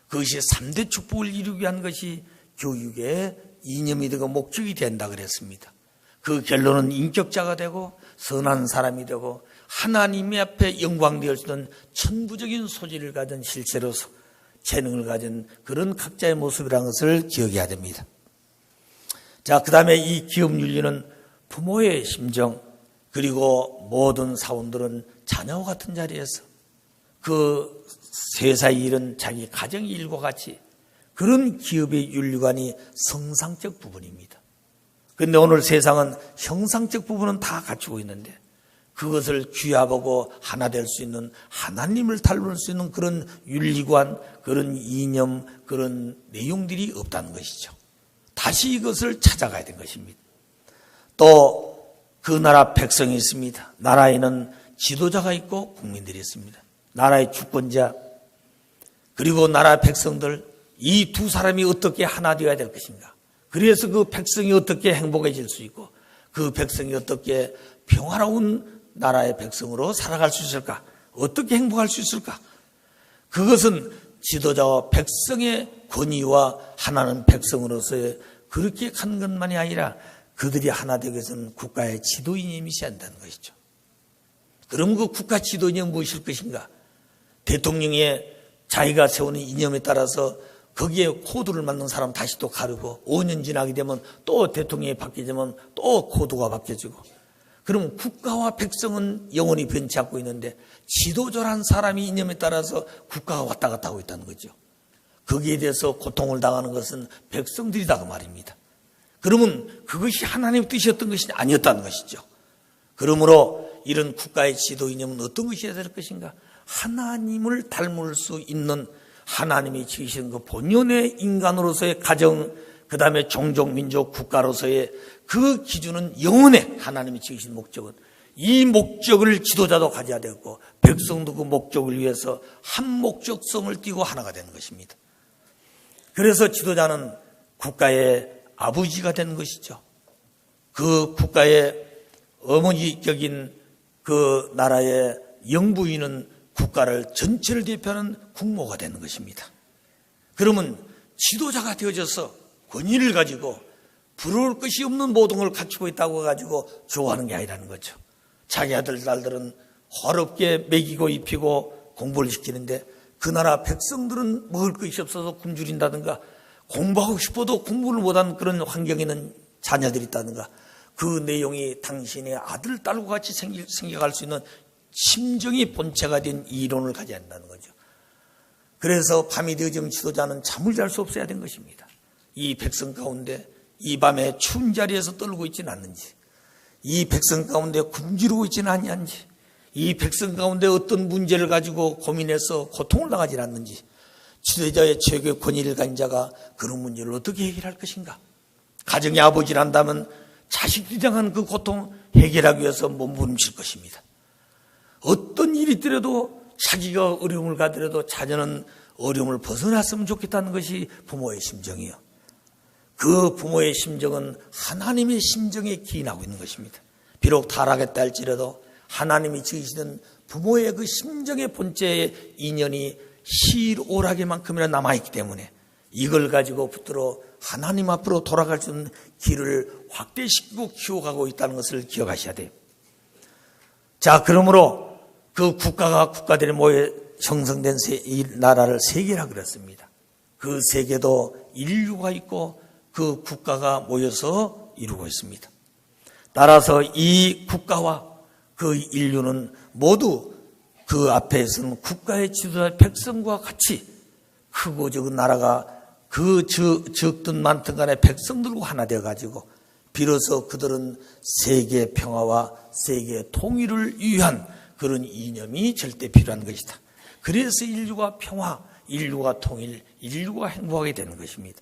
그것이 3대 축복을 이루기 위한 것이 교육의 이념이 되고 목적이 된다 그랬습니다. 그 결론은 인격자가 되고 선한 사람이 되고 하나님의 앞에 영광되을 수 있는 천부적인 소질을 가진 실체로서 재능을 가진 그런 각자의 모습이라는 것을 기억해야 됩니다. 자, 그 다음에 이 기업윤리는 부모의 심정, 그리고 모든 사원들은 자녀와 같은 자리에서 그 세상의 일은 자기 가정의 일과 같이 그런 기업의 윤리관이 성상적 부분입니다. 그런데 오늘 세상은 형상적 부분은 다 갖추고 있는데 그것을 귀합하고 하나 될 수 있는 하나님을 닮을 수 있는 그런 윤리관, 그런 이념, 그런 내용들이 없다는 것이죠. 다시 이것을 찾아가야 되는 것입니다. 또 그 나라 백성이 있습니다. 나라에는 지도자가 있고 국민들이 있습니다. 나라의 주권자 그리고 나라 백성들, 이 두 사람이 어떻게 하나 되어야 될 것인가. 그래서 그 백성이 어떻게 행복해질 수 있고 그 백성이 어떻게 평화로운 나라의 백성으로 살아갈 수 있을까, 어떻게 행복할 수 있을까. 그것은 지도자와 백성의 권위와 하나는 백성으로서의 그렇게 가는 것만이 아니라 그들이 하나 되기 위해서는 국가의 지도 이념이 있어야 한다는 것이죠. 그럼 그 국가 지도 이념은 무엇일 것인가? 대통령의 자기가 세우는 이념에 따라서 거기에 코드를 맞는 사람 다시 또 가르고 5년 지나게 되면 또 대통령이 바뀌면 또 코드가 바뀌어지고, 그럼 국가와 백성은 영원히 변치 않고 있는데 지도자란 사람이 이념에 따라서 국가가 왔다 갔다 하고 있다는 거죠. 거기에 대해서 고통을 당하는 것은 백성들이다 그 말입니다. 그러면 그것이 하나님의 뜻이었던 것이 아니었다는 것이죠. 그러므로 이런 국가의 지도 이념은 어떤 것이어야 될 것인가? 하나님을 닮을 수 있는 하나님이 지으신 그 본연의 인간으로서의 가정, 그 다음에 종족, 민족, 국가로서의 그 기준은 영원해. 하나님이 지으신 목적은 이 목적을 지도자도 가져야 되고 백성도 그 목적을 위해서 한 목적성을 띠고 하나가 되는 것입니다. 그래서 지도자는 국가의 아버지가 되는 것이죠. 그 국가의 어머니격인 그 나라의 영부인은 국가를 전체를 대표하는 국모가 되는 것입니다. 그러면 지도자가 되어져서 권위를 가지고 부러울 것이 없는 모든 걸 갖추고 있다고 가지고 좋아하는 게 아니라는 거죠. 자기 아들, 딸들은 화롭게 먹이고 입히고 공부를 시키는데 그 나라 백성들은 먹을 것이 없어서 굶주린다든가 공부하고 싶어도 공부를 못하는 그런 환경에 있는 자녀들이 있다든가, 그 내용이 당신의 아들, 딸과 같이 생겨갈 수 있는 심정이 본체가 된 이론을 가져야 한다는 거죠. 그래서 밤이 되어지면 지도자는 잠을 잘 수 없어야 된 것입니다. 이 백성 가운데 이 밤에 추운 자리에서 떨고 있지는 않는지, 이 백성 가운데 굶주리고 있지는 아니한지, 이 백성 가운데 어떤 문제를 가지고 고민해서 고통을 당하지 않는지, 지도자의 최고의 권위를 가진 자가 그런 문제를 어떻게 해결할 것인가? 가정의 아버지란다면 자식들이 당한 그 고통 해결하기 위해서 몸부림칠 것입니다. 어떤 일이 있더라도 자기가 어려움을 가더라도 자녀는 어려움을 벗어났으면 좋겠다는 것이 부모의 심정이요. 그 부모의 심정은 하나님의 심정에 기인하고 있는 것입니다. 비록 타락했다 할지라도 하나님이 지으시던 부모의 그 심정의 본체의 인연이 실오라기만큼이나 남아있기 때문에 이걸 가지고 붙들어 하나님 앞으로 돌아갈 수 있는 길을 확대시키고 키워가고 있다는 것을 기억하셔야 돼요. 자, 그러므로 그 국가들이 모여 형성된 이 나라를 세계라 그랬습니다. 그 세계도 인류가 있고 그 국가가 모여서 이루고 있습니다. 따라서 이 국가와 그 인류는 모두 그 앞에서는 국가의 지도자 백성과 같이 크고 적은 나라가 그 적든 많든 간에 백성들과 하나 되어가지고 비로소 그들은 세계 평화와 세계 통일을 위한 그런 이념이 절대 필요한 것이다. 그래서 인류가 평화, 인류가 통일, 인류가 행복하게 되는 것입니다.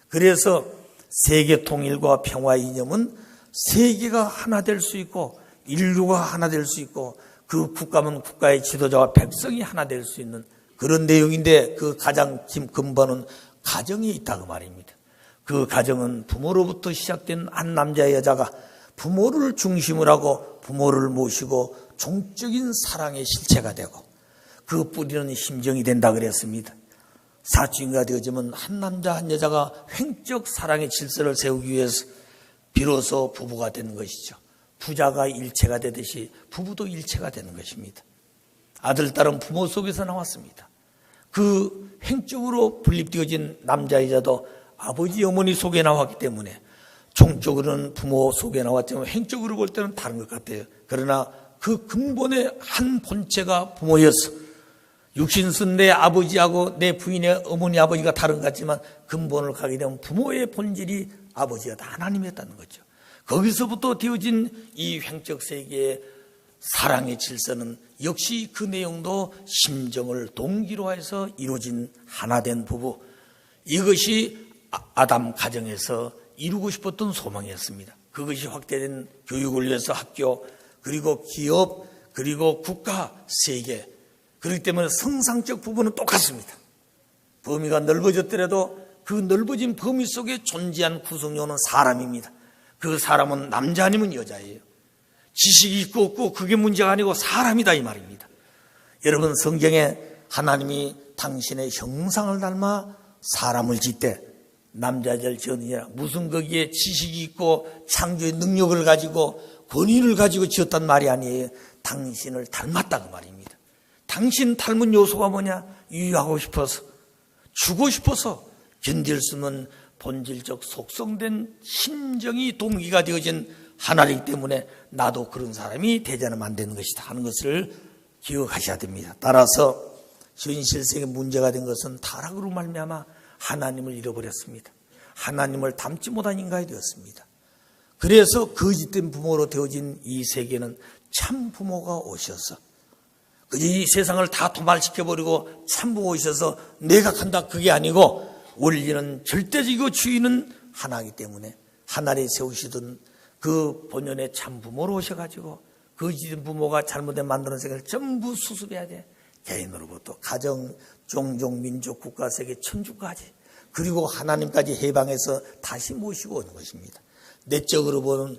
그래서 세계 통일과 평화 이념은 세계가 하나 될 수 있고 인류가 하나 될 수 있고 그 국가면 국가의 지도자와 백성이 하나 될 수 있는 그런 내용인데 그 가장 근본은 가정에 있다고 말입니다. 그 가정은 부모로부터 시작된 한 남자 여자가 부모를 중심으로 하고 부모를 모시고 종적인 사랑의 실체가 되고 그 뿌리는 심정이 된다 그랬습니다. 사춘기가 되어지면 한 남자 한 여자가 횡적 사랑의 질서를 세우기 위해서 비로소 부부가 되는 것이죠. 부자가 일체가 되듯이 부부도 일체가 되는 것입니다. 아들, 딸은 부모 속에서 나왔습니다. 그 횡적으로 분립되어진 남자, 여자도 아버지, 어머니 속에 나왔기 때문에 종적으로는 부모 속에 나왔지만 횡적으로 볼 때는 다른 것 같아요. 그러나 그 근본의 한 본체가 부모였어. 육신순 내 아버지하고 내 부인의 어머니, 아버지가 다른 것 같지만 근본을 가게 되면 부모의 본질이 아버지였다, 하나님이었다는 거죠. 거기서부터 되어진 이 횡적 세계의 사랑의 질서는 역시 그 내용도 심정을 동기로 해서 이루어진 하나된 부부, 이것이 아담 가정에서 이루고 싶었던 소망이었습니다. 그것이 확대된 교육을 위해서 학교, 그리고 기업, 그리고 국가, 세계, 그렇기 때문에 성상적 부분은 똑같습니다. 범위가 넓어졌더라도 그 넓어진 범위 속에 존재한 구성요는 사람입니다. 그 사람은 남자 아니면 여자예요. 지식이 있고 없고 그게 문제가 아니고 사람이다 이 말입니다. 여러분, 성경에 하나님이 당신의 형상을 닮아 사람을 짓되 남자를 지었느냐, 무슨 거기에 지식이 있고 창조의 능력을 가지고 권위를 가지고 지었단 말이 아니에요. 당신을 닮았다고 말입니다. 당신 닮은 요소가 뭐냐? 유의하고 싶어서, 주고 싶어서 견딜 수 없는 본질적 속성된 심정이 동기가 되어진 하나이기 때문에 나도 그런 사람이 되자면 안 되는 것이다 하는 것을 기억하셔야 됩니다. 따라서 현실 세계 문제가 된 것은 타락으로 말미암아 하나님을 잃어버렸습니다. 하나님을 닮지 못한 인간이 되었습니다. 그래서 거짓된 부모로 되어진 이 세계는 참 부모가 오셔서 이 세상을 다 도말시켜버리고 참 부모 오셔서 내가 간다 그게 아니고 원리는 절대적이고 주인은 하나이기 때문에 하나님 세우시던 그 본연의 참 부모로 오셔가지고 거짓된 부모가 잘못된 만드는 세계를 전부 수습해야 돼. 개인으로부터 가정, 종족, 민족, 국가, 세계, 천주까지 그리고 하나님까지 해방해서 다시 모시고 오는 것입니다. 내적으로 보는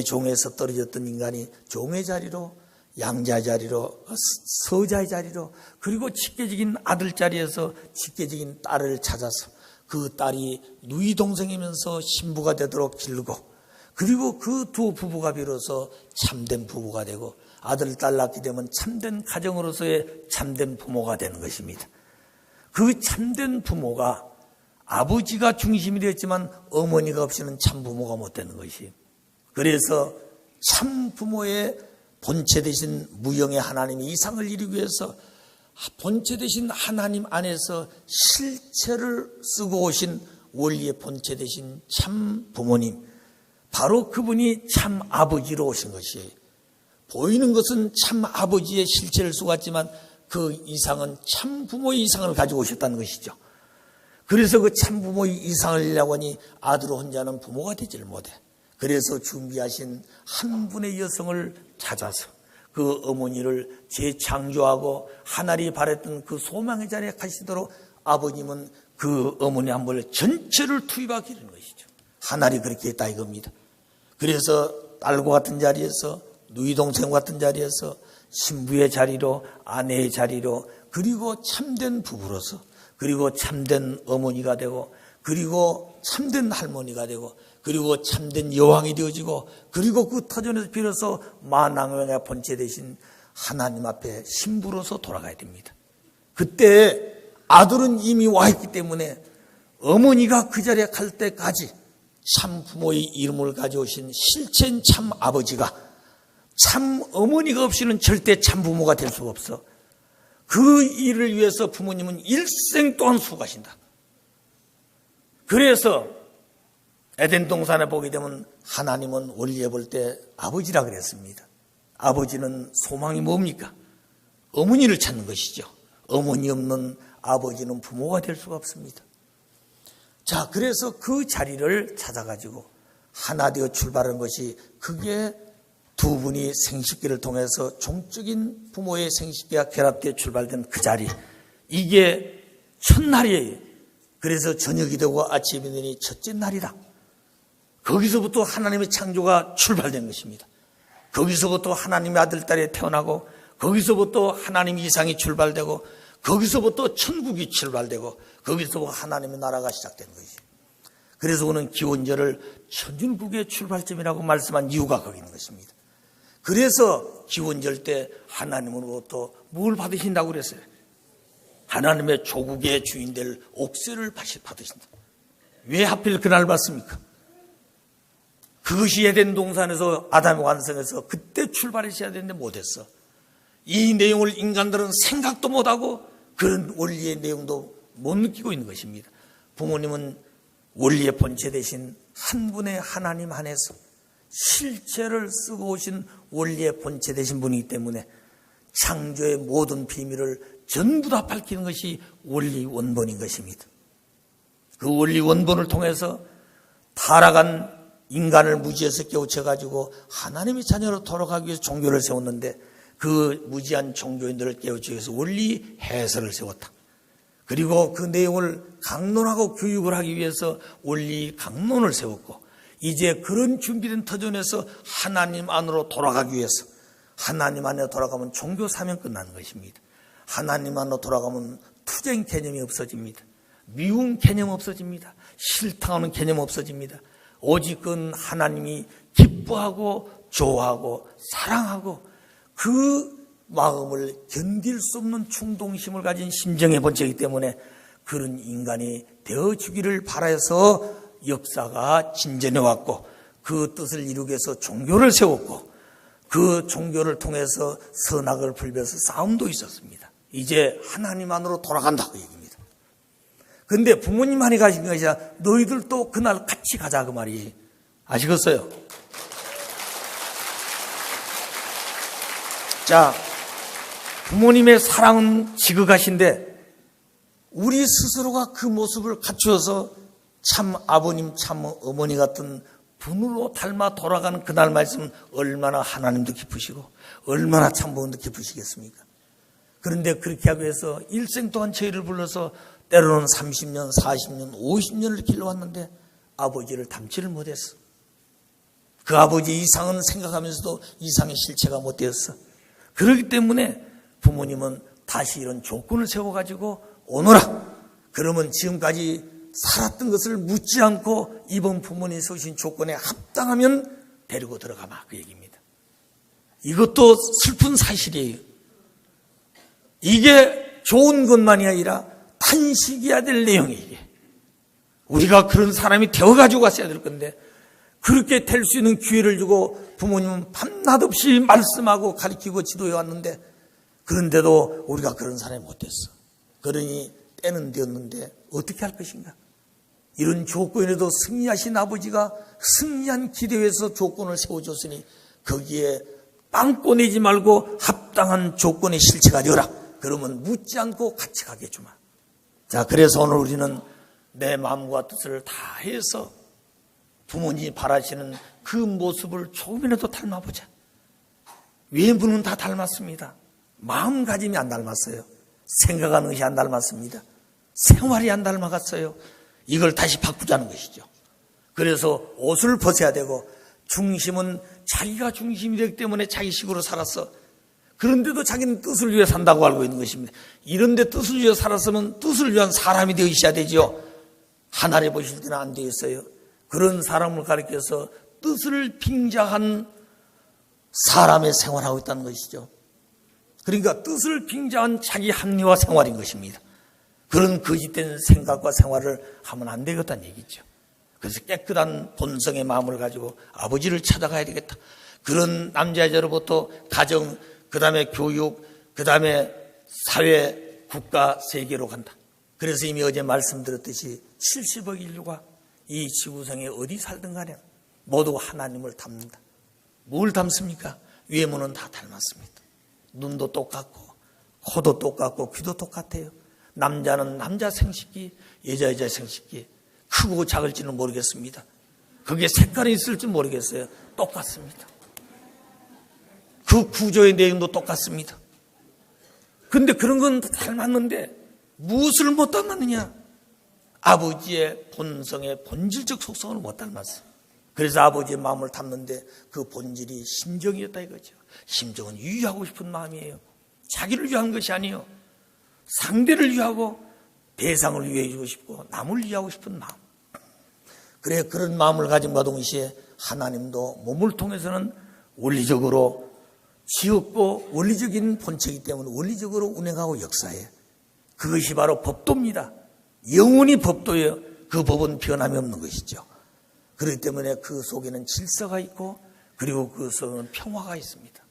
종에서 떨어졌던 인간이 종의 자리로, 양자의 자리로, 서자의 자리로, 그리고 직계적인 아들 자리에서 직계적인 딸을 찾아서 그 딸이 누이 동생이면서 신부가 되도록 기르고, 그리고 그 두 부부가 비로소 참된 부부가 되고 아들, 딸 낳게 되면 참된 가정으로서의 참된 부모가 되는 것입니다. 그 참된 부모가 아버지가 중심이 되었지만 어머니가 없이는 참 부모가 못 되는 것이에요. 그래서 참 부모의 본체 되신 무형의 하나님이 이상을 이루기 위해서 본체 되신 하나님 안에서 실체를 쓰고 오신 원리의 본체 되신 참 부모님, 바로 그분이 참 아버지로 오신 것이에요. 보이는 것은 참 아버지의 실체를 쓰고 왔지만 그 이상은 참 부모의 이상을 가지고 오셨다는 것이죠. 그래서 그 참 부모의 이상을 이라고 하니 아들 혼자는 부모가 되지를 못해. 그래서 준비하신 한 분의 여성을 찾아서 그 어머니를 재창조하고 하늘이 바랬던 그 소망의 자리에 가시도록 아버님은 그 어머니 한 번을 전체를 투입하기는 것이죠. 하늘이 그렇게 했다 이겁니다. 그래서 딸과 같은 자리에서 누이 동생 같은 자리에서 신부의 자리로 아내의 자리로 그리고 참된 부부로서 그리고 참된 어머니가 되고 그리고 참된 할머니가 되고 그리고 참된 여왕이 되어지고 그리고 그 터전에서 비로소 만왕의 본체 되신 하나님 앞에 신부로서 돌아가야 됩니다. 그때 아들은 이미 와 있기 때문에 어머니가 그 자리에 갈 때까지 참 부모의 이름을 가져오신 실체인 참 아버지가 참 어머니가 없이는 절대 참 부모가 될 수가 없어. 그 일을 위해서 부모님은 일생 동안 수고하신다. 그래서 에덴 동산에 보게 되면 하나님은 원리에 볼 때 아버지라 그랬습니다. 아버지는 소망이 뭡니까? 어머니를 찾는 것이죠. 어머니 없는 아버지는 부모가 될 수가 없습니다. 자, 그래서 그 자리를 찾아가지고 하나 되어 출발한 것이 그게 두 분이 생식기를 통해서 종적인 부모의 생식기가 결합되어 출발된 그 자리, 이게 첫날이에요. 그래서 저녁이 되고 아침이 되니 첫째 날이다. 거기서부터 하나님의 창조가 출발된 것입니다. 거기서부터 하나님의 아들, 딸이 태어나고 거기서부터 하나님 이상이 출발되고 거기서부터 천국이 출발되고 거기서부터 하나님의 나라가 시작된 것이죠. 그래서 그는 기원절을 천일국의 출발점이라고 말씀한 이유가 거기 있는 것입니다. 그래서 기원절 때 하나님으로부터 뭘 받으신다고 그랬어요? 하나님의 조국의 주인 될 옥새를 받으신다. 왜 하필 그날 받습니까? 그것이 에덴 동산에서 아담이 완성해서 그때 출발하셔야 되는데 못했어. 이 내용을 인간들은 생각도 못하고 그런 원리의 내용도 못 느끼고 있는 것입니다. 부모님은 원리의 본체 대신 한 분의 하나님 안에서 실체를 쓰고 오신 원리의 본체 되신 분이기 때문에 창조의 모든 비밀을 전부 다 밝히는 것이 원리 원본인 것입니다. 그 원리 원본을 통해서 타락한 인간을 무지에서 깨우쳐가지고 하나님의 자녀로 돌아가기 위해서 종교를 세웠는데 그 무지한 종교인들을 깨우치기 위해서 원리 해설을 세웠다. 그리고 그 내용을 강론하고 교육을 하기 위해서 원리 강론을 세웠고 이제 그런 준비된 터전에서 하나님 안으로 돌아가기 위해서 하나님 안에 돌아가면 종교 사명 끝나는 것입니다. 하나님 안으로 돌아가면 투쟁 개념이 없어집니다. 미움 개념 없어집니다. 실탕하는 개념 없어집니다. 오직 그건 하나님이 기뻐하고 좋아하고 사랑하고 그 마음을 견딜 수 없는 충동심을 가진 심정의 본체이기 때문에 그런 인간이 되어주기를 바라서 역사가 진전해 왔고 그 뜻을 이루기 위해서 종교를 세웠고 그 종교를 통해서 선악을 불벼서 싸움도 있었습니다. 이제 하나님 안으로 돌아간다 그 얘기입니다. 그런데 부모님만이 가신 것이 아니라 너희들도 그날 같이 가자 그 말이 아시겠어요? 자, 부모님의 사랑은 지극하신데 우리 스스로가 그 모습을 갖추어서 참 아버님 참 어머니 같은 분으로 닮아 돌아가는 그날 말씀은 얼마나 하나님도 기쁘시고 얼마나 참 부모님도 기쁘시겠습니까? 그런데 그렇게 하기 위해서 일생 동안 저희를 불러서 때로는 30년, 40년, 50년을 길러왔는데 아버지를 닮지를 못했어. 그 아버지 이상은 생각하면서도 이상의 실체가 못 되었어. 그렇기 때문에 부모님은 다시 이런 조건을 세워가지고 오너라. 그러면 지금까지 살았던 것을 묻지 않고 이번 부모님이 세우신 조건에 합당하면 데리고 들어가마 그 얘기입니다. 이것도 슬픈 사실이에요. 이게 좋은 것만이 아니라 탄식해야 될 내용이에요. 이게. 우리가 그런 사람이 되어가지고 갔어야 될 건데 그렇게 될 수 있는 기회를 주고 부모님은 밤낮 없이 말씀하고 가르치고 지도해 왔는데 그런데도 우리가 그런 사람이 못 됐어. 그러니 때는 되었는데 어떻게 할 것인가? 이런 조건에도 승리하신 아버지가 승리한 기대에서 조건을 세워줬으니 거기에 빵꾸 내지 말고 합당한 조건의 실체가 되어라. 그러면 묻지 않고 같이 가겠구만. 자, 그래서 오늘 우리는 내 마음과 뜻을 다해서 부모님이 바라시는 그 모습을 조금이라도 닮아보자. 외부는 다 닮았습니다. 마음가짐이 안 닮았어요. 생각하는 것이 안 닮았습니다. 생활이 안 닮아갔어요. 이걸 다시 바꾸자는 것이죠. 그래서 옷을 벗어야 되고 중심은 자기가 중심이 되기 때문에 자기식으로 살았어. 그런데도 자기는 뜻을 위해 산다고 알고 있는 것입니다. 이런데 뜻을 위해 살았으면 뜻을 위한 사람이 되어 있어야 되죠. 하늘에 보실 때는 안 되어 있어요. 그런 사람을 가리켜서 뜻을 빙자한 사람의 생활하고 있다는 것이죠. 그러니까 뜻을 빙자한 자기 합리화 생활인 것입니다. 그런 거짓된 생각과 생활을 하면 안 되겠다는 얘기죠. 그래서 깨끗한 본성의 마음을 가지고 아버지를 찾아가야 되겠다. 그런 남자 여자로부터 가정, 그 다음에 교육, 그 다음에 사회, 국가, 세계로 간다. 그래서 이미 어제 말씀드렸듯이 70억 인류가 이 지구상에 어디 살든 간에 모두 하나님을 닮는다. 뭘 닮습니까? 외모는 다 닮았습니다. 눈도 똑같고 코도 똑같고 귀도 똑같아요. 남자는 남자 생식기, 여자 생식기. 크고 작을지는 모르겠습니다. 그게 색깔이 있을지 모르겠어요. 똑같습니다. 그 구조의 내용도 똑같습니다. 그런데 그런 건 닮았는데 무엇을 못 닮았느냐? 아버지의 본성의 본질적 속성을 못 닮았어요. 그래서 아버지의 마음을 닮는데 그 본질이 심정이었다 이거죠. 심정은 유의하고 싶은 마음이에요. 자기를 위한 것이 아니에요. 상대를 위하고 대상을 위해 주고 싶고 남을 위하고 싶은 마음. 그래 그런 마음을 가짐과 동시에 하나님도 몸을 통해서는 원리적으로 지었고 원리적인 본체이기 때문에 원리적으로 운행하고 역사해요. 그것이 바로 법도입니다. 영원히 법도예요. 그 법은 변함이 없는 것이죠. 그렇기 때문에 그 속에는 질서가 있고 그리고 그 속에는 평화가 있습니다.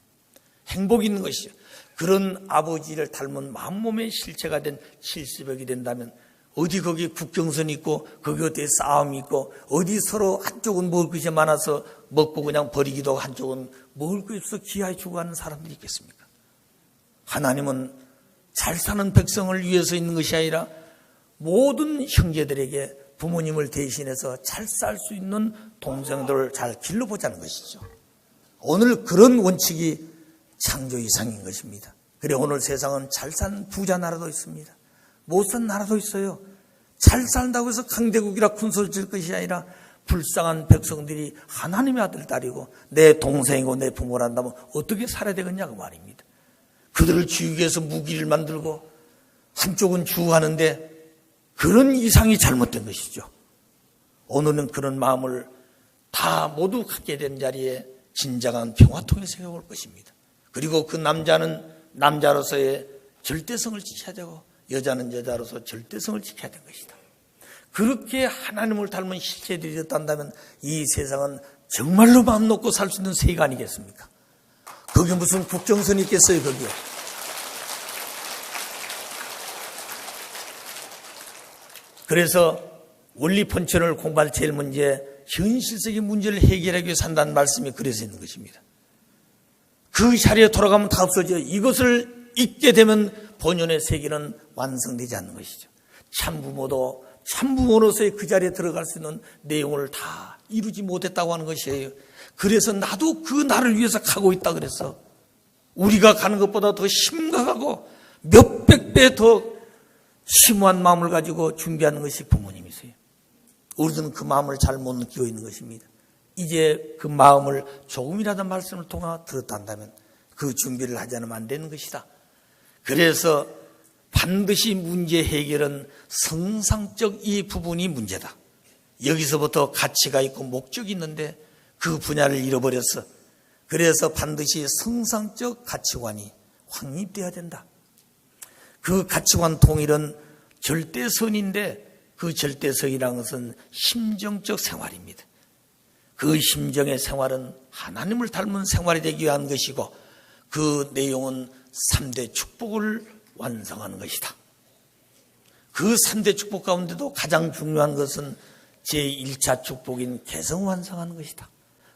행복이 있는 것이죠. 그런 아버지를 닮은 만몸의 실체가 된 70억이 된다면 어디 거기 국경선이 있고 거기 어디에 싸움이 있고 어디 서로 한쪽은 먹을 것이 많아서 먹고 그냥 버리기도 하고 한쪽은 먹을 것이 없어 기아에 죽어가는 사람들이 있겠습니까? 하나님은 잘 사는 백성을 위해서 있는 것이 아니라 모든 형제들에게 부모님을 대신해서 잘 살 수 있는 동생들을 잘 길러보자는 것이죠. 오늘 그런 원칙이 창조 이상인 것입니다. 그래 오늘 세상은 잘 사는 부자 나라도 있습니다. 못 사는 나라도 있어요. 잘 산다고 해서 강대국이라 큰소리 칠 것이 아니라 불쌍한 백성들이 하나님의 아들 딸이고 내 동생이고 내 부모란다면 어떻게 살아야 되겠냐고 말입니다. 그들을 지우기 위해서 무기를 만들고 한쪽은 주하는데 그런 이상이 잘못된 것이죠. 오늘은 그런 마음을 다 모두 갖게 된 자리에 진정한 평화통일 생각을 올 것입니다. 그리고 그 남자는 남자로서의 절대성을 지켜야 되고 여자는 여자로서 절대성을 지켜야 되는 것이다. 그렇게 하나님을 닮은 실체들이 되었다면 이 세상은 정말로 마음 놓고 살 수 있는 세계가 아니겠습니까? 거기 무슨 국경선이 있겠어요, 거기에. 그래서 원리 본천을 공부할 제일 문제, 현실적인 문제를 해결하기 위해 산다는 말씀이 그래서 있는 것입니다. 그 자리에 돌아가면 다 없어져요. 이것을 잊게 되면 본연의 세계는 완성되지 않는 것이죠. 참부모도 참부모로서의 그 자리에 들어갈 수 있는 내용을 다 이루지 못했다고 하는 것이에요. 그래서 나도 그 나를 위해서 가고 있다 그래서 우리가 가는 것보다 더 심각하고 몇백 배 더 심오한 마음을 가지고 준비하는 것이 부모님이세요. 우리들은 그 마음을 잘 못 느끼고 있는 것입니다. 이제 그 마음을 조금이라도 말씀을 통해 들었다면 그 준비를 하지 않으면 안 되는 것이다. 그래서 반드시 문제 해결은 성상적 이 부분이 문제다. 여기서부터 가치가 있고 목적이 있는데 그 분야를 잃어버렸어. 그래서 반드시 성상적 가치관이 확립되어야 된다. 그 가치관 통일은 절대선인데 그 절대선이라는 것은 심정적 생활입니다. 그 심정의 생활은 하나님을 닮은 생활이 되기 위한 것이고 그 내용은 3대 축복을 완성하는 것이다. 그 3대 축복 가운데도 가장 중요한 것은 제1차 축복인 개성 완성하는 것이다.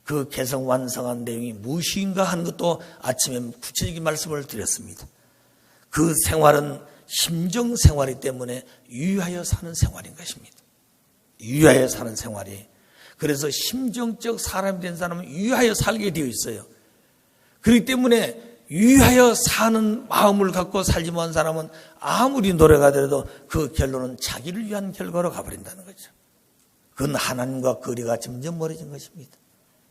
그 개성 완성한 내용이 무엇인가 하는 것도 아침에 구체적인 말씀을 드렸습니다. 그 생활은 심정 생활이기 때문에 유의하여 사는 생활인 것입니다. 유의하여 사는 생활이. 그래서 심정적 사람이 된 사람은 유의하여 살게 되어 있어요. 그렇기 때문에 유의하여 사는 마음을 갖고 살지 못한 사람은 아무리 노래가 되어도 그 결론은 자기를 위한 결과로 가버린다는 거죠. 그건 하나님과 거리가 점점 멀어진 것입니다.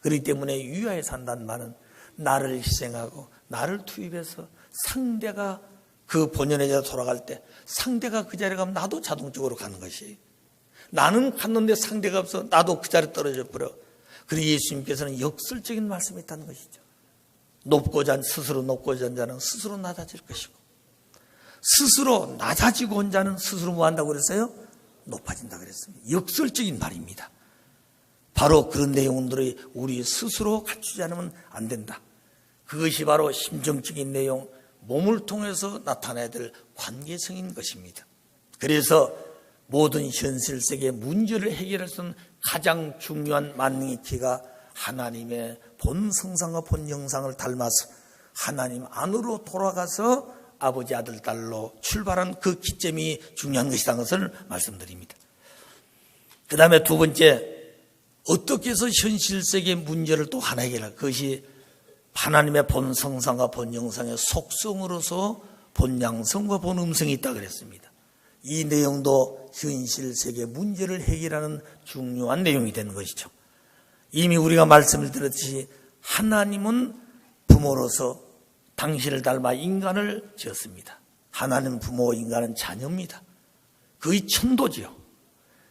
그렇기 때문에 유의하여 산다는 말은 나를 희생하고 나를 투입해서 상대가 그 본연의 자리로 돌아갈 때 상대가 그 자리에 가면 나도 자동적으로 가는 것이에요. 나는 갔는데 상대가 없어 나도 그 자리에 떨어져 버려. 그래서 예수님께서는 역설적인 말씀이 있다는 것이죠. 스스로 높고자 한 자는 스스로 낮아질 것이고 스스로 낮아지고 온 자는 스스로 뭐 한다고 그랬어요? 높아진다 그랬습니다. 역설적인 말입니다. 바로 그런 내용들이 우리 스스로 갖추지 않으면 안 된다. 그것이 바로 심정적인 내용, 몸을 통해서 나타나야 될 관계성인 것입니다. 그래서 모든 현실 세계의 문제를 해결할 수 있는 가장 중요한 만능의 키가 하나님의 본 성상과 본 형상을 닮아서 하나님 안으로 돌아가서 아버지 아들 딸로 출발한 그 기점이 중요한 것이라는 것을 말씀드립니다. 그 다음에 두 번째, 어떻게 해서 현실 세계의 문제를 또 하나 해결할 그것이 하나님의 본 성상과 본 형상의 속성으로서 본 양성과 본 음성이 있다 그랬습니다. 이 내용도 현실 세계의 문제를 해결하는 중요한 내용이 되는 것이죠. 이미 우리가 말씀을 드렸듯이 하나님은 부모로서 당신을 닮아 인간을 지었습니다. 하나님은 부모, 인간은 자녀입니다. 거의 천도지요.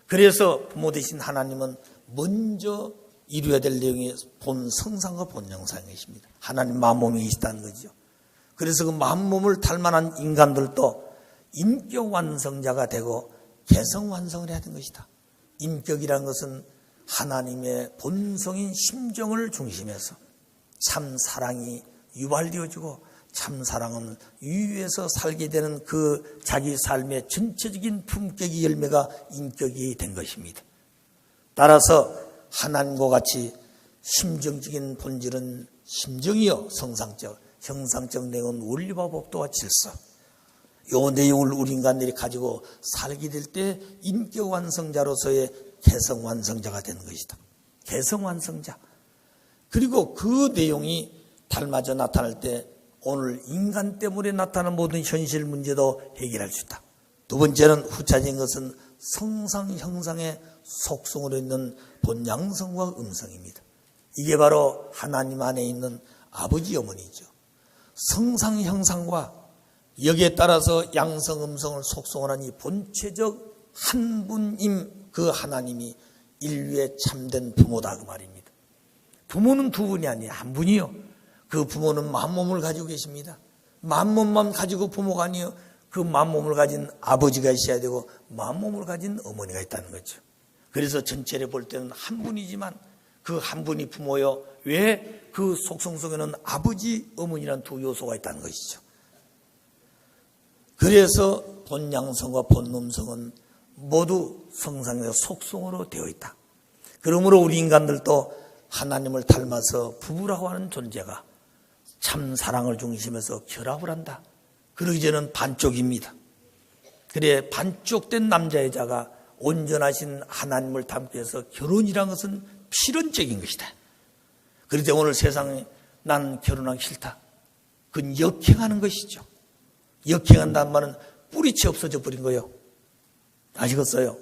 그래서 부모 되신 하나님은 먼저 이루어야 될 내용이 본 성상과 본 형상인 것입니다. 하나님 만몸이 있다는 거죠. 그래서 그 만몸을 닮아난 인간들도 인격 완성자가 되고 개성 완성을 해야 되는 것이다. 인격이라는 것은 하나님의 본성인 심정을 중심해서 참 사랑이 유발되어지고 참 사랑은 유유해서 살게 되는 그 자기 삶의 전체적인 품격의 열매가 인격이 된 것입니다. 따라서 하나님과 같이 심정적인 본질은 심정이요 성상적, 형상적 내용은 원리와 법도와 질서. 이 내용을 우리 인간들이 가지고 살게 될 때 인격 완성자로서의 개성 완성자가 되는 것이다. 개성 완성자. 그리고 그 내용이 닮아져 나타날 때 오늘 인간 때문에 나타나는 모든 현실 문제도 해결할 수 있다. 두 번째는 후차적인 것은 성상 형상의 속성으로 있는 본 양성과 음성입니다. 이게 바로 하나님 안에 있는 아버지 어머니죠. 성상 형상과 여기에 따라서 양성 음성을 속성을 하니 본체적 한 분임 그 하나님이 인류의 참된 부모다 그 말입니다. 부모는 두 분이 아니에요. 한 분이요. 그 부모는 만몸을 가지고 계십니다. 만몸만 가지고 부모가 아니에요. 그 만몸을 가진 아버지가 있어야 되고 만몸을 가진 어머니가 있다는 거죠. 그래서 전체를 볼 때는 한 분이지만 그 한 분이 부모요. 왜? 그 속성 속에는 아버지, 어머니라는 두 요소가 있다는 것이죠. 그래서 본 양성과 본 음성은 모두 성상의 속성으로 되어 있다. 그러므로 우리 인간들도 하나님을 닮아서 부부라고 하는 존재가 참 사랑을 중심해서 결합을 한다. 그러기 전에는 반쪽입니다. 그래 반쪽된 남자 여자가 온전하신 하나님을 닮기 위해서 결혼이라는 것은 필연적인 것이다. 그런데 오늘 세상에 난 결혼하기 싫다. 그건 역행하는 것이죠. 역행한다는 말은 뿌리채 없어져 버린 거예요. 아시겠어요?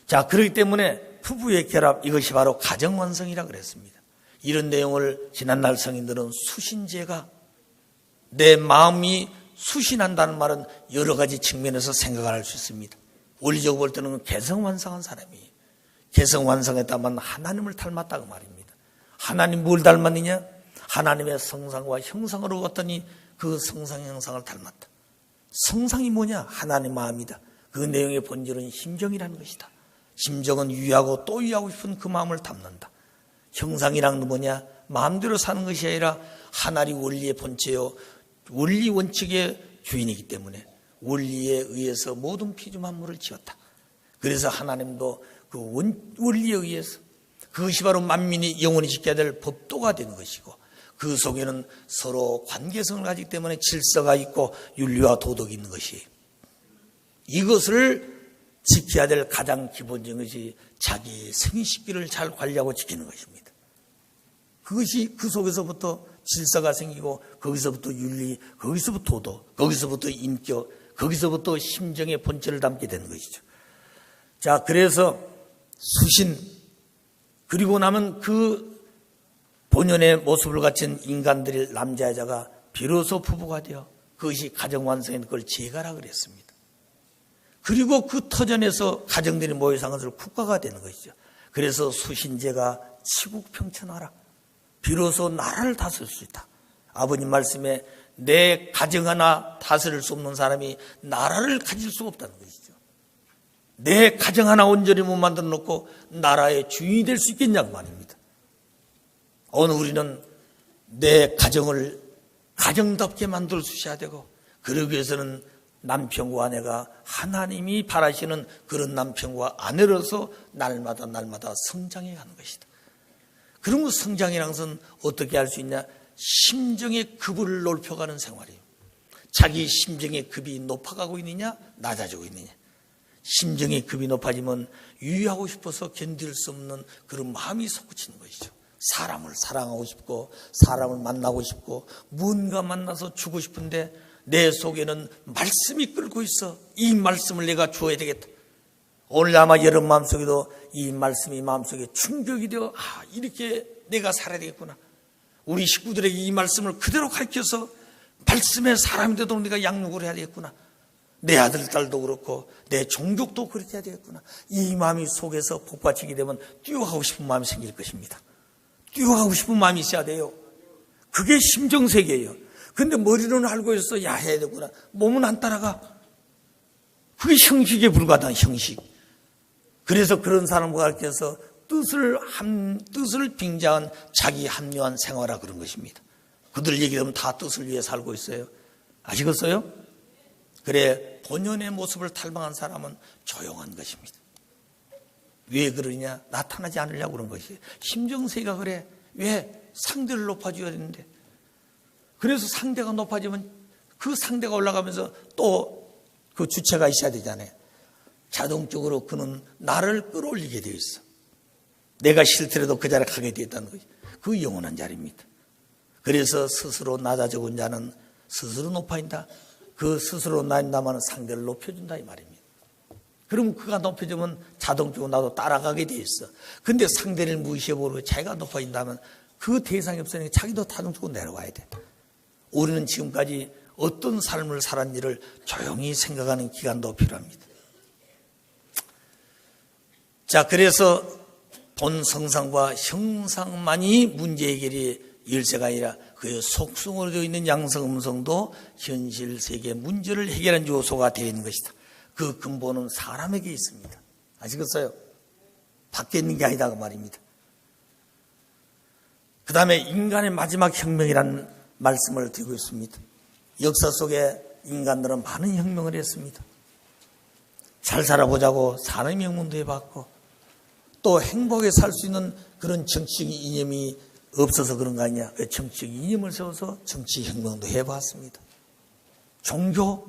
자, 그렇기 때문에 부부의 결합, 이것이 바로 가정완성이라고 그랬습니다. 이런 내용을 지난날 성인들은 수신제가, 내 마음이 수신한다는 말은 여러 가지 측면에서 생각을 할 수 있습니다. 원리적으로 볼 때는 개성완성한 사람이에요. 개성완성했다면 하나님을 닮았다고 말입니다. 하나님 뭘 닮았느냐? 하나님의 성상과 형상으로 봤더니 그 성상 형상을 닮았다. 성상이 뭐냐? 하나님 마음이다. 그 내용의 본질은 심정이라는 것이다. 심정은 유의하고 또 유의하고 싶은 그 마음을 담는다. 형상이란 건 뭐냐? 마음대로 사는 것이 아니라 하나님 원리의 본체요 원리 원칙의 주인이기 때문에 원리에 의해서 모든 피조 만물을 지었다. 그래서 하나님도 그 원리에 의해서 그것이 바로 만민이 영원히 지켜야 될 법도가 되는 것이고 그 속에는 서로 관계성을 가지기 때문에 질서가 있고 윤리와 도덕이 있는 것이 이것을 지켜야 될 가장 기본적인 것이 자기 생식기를 잘 관리하고 지키는 것입니다. 그것이 그 속에서부터 질서가 생기고 거기서부터 윤리, 거기서부터 도덕, 거기서부터 인격, 거기서부터 심정의 본질을 담게 되는 것이죠. 자, 그래서 수신 그리고 나면 그 본연의 모습을 갖춘 인간들의 남자 여자가 비로소 부부가 되어 그것이 가정 완성인 걸 제가라 그랬습니다. 그리고 그 터전에서 가정들이 모여 사는 것을 국가가 되는 것이죠. 그래서 수신제가 치국평천하라. 비로소 나라를 다스릴 수 있다. 아버님 말씀에 내 가정 하나 다스릴 수 없는 사람이 나라를 가질 수가 없다는 것이죠. 내 가정 하나 온전히 못 만들어 놓고 나라의 주인이 될 수 있겠냐고 말입니다. 오늘 우리는 내 가정을 가정답게 만들 수 있어야 되고 그러기 위해서는 남편과 아내가 하나님이 바라시는 그런 남편과 아내로서 날마다 성장해 가는 것이다. 그런 거 성장이라는 것은 어떻게 할 수 있냐? 심정의 급을 높여가는 생활이에요. 자기 심정의 급이 높아가고 있느냐 낮아지고 있느냐. 심정의 급이 높아지면 유의하고 싶어서 견딜 수 없는 그런 마음이 솟구치는 것이죠. 사람을 사랑하고 싶고 사람을 만나고 싶고 무언가 만나서 주고 싶은데 내 속에는 말씀이 끓고 있어. 이 말씀을 내가 주어야 되겠다. 오늘 아마 여러분 마음속에도 이 말씀이 마음속에 충격이 되어 이렇게 내가 살아야 되겠구나. 우리 식구들에게 이 말씀을 그대로 가르쳐서 말씀의 사람이 되도록 내가 양육을 해야 되겠구나. 내 아들, 딸도 그렇고 내 종족도 그렇게 해야 되겠구나. 이 마음이 속에서 복받치게 되면 뛰어가고 싶은 마음이 생길 것입니다. 뛰어가고 싶은 마음이 있어야 돼요. 그게 심정세계예요. 근데 머리로는 알고 있어. 야, 해야 되구나. 몸은 안 따라가. 그게 형식에 불과하다, 형식. 그래서 그런 사람과 가르쳐서 뜻을 빙자한 자기 합리화한 생활화 그런 것입니다. 그들 얘기하면 다 뜻을 위해 살고 있어요. 아시겠어요? 그래, 본연의 모습을 탈망한 사람은 조용한 것입니다. 왜 그러냐? 나타나지 않으려고 그런 것이에요. 심정세가 그래. 왜? 상대를 높아줘야 되는데. 그래서 상대가 높아지면 그 상대가 올라가면서 또 그 주체가 있어야 되잖아요. 자동적으로 그는 나를 끌어올리게 되어 있어. 내가 싫더라도 그 자리에 가게 되어 있다는 거죠. 그 영원한 자리입니다. 그래서 스스로 낮아져온 자는 스스로 높아진다. 그 스스로 낮아진다면 상대를 높여준다 이 말입니다. 그럼 그가 높여지면 자동적으로 나도 따라가게 되어 있어. 근데 상대를 무시해버리고 자기가 높아진다면 그 대상이 없으니까 자기도 자동적으로 내려와야 돼. 우리는 지금까지 어떤 삶을 살았는지를 조용히 생각하는 기간도 필요합니다. 자, 그래서 본 성상과 형상만이 문제 해결이 열쇠가 아니라 그의 속성으로 되어 있는 양성 음성도 현실 세계의 문제를 해결하는 요소가 되어 있는 것이다. 그 근본은 사람에게 있습니다. 아시겠어요? 밖에 있는 게 아니다 그 말입니다. 그 다음에 인간의 마지막 혁명이라는 말씀을 드리고 있습니다. 역사 속에 인간들은 많은 혁명을 했습니다. 잘 살아보자고 산업혁명도 해봤고 또 행복하게 살 수 있는 그런 정치적 이념이 없어서 그런 거 아니냐. 정치적 이념을 세워서 정치혁명도 해봤습니다. 종교,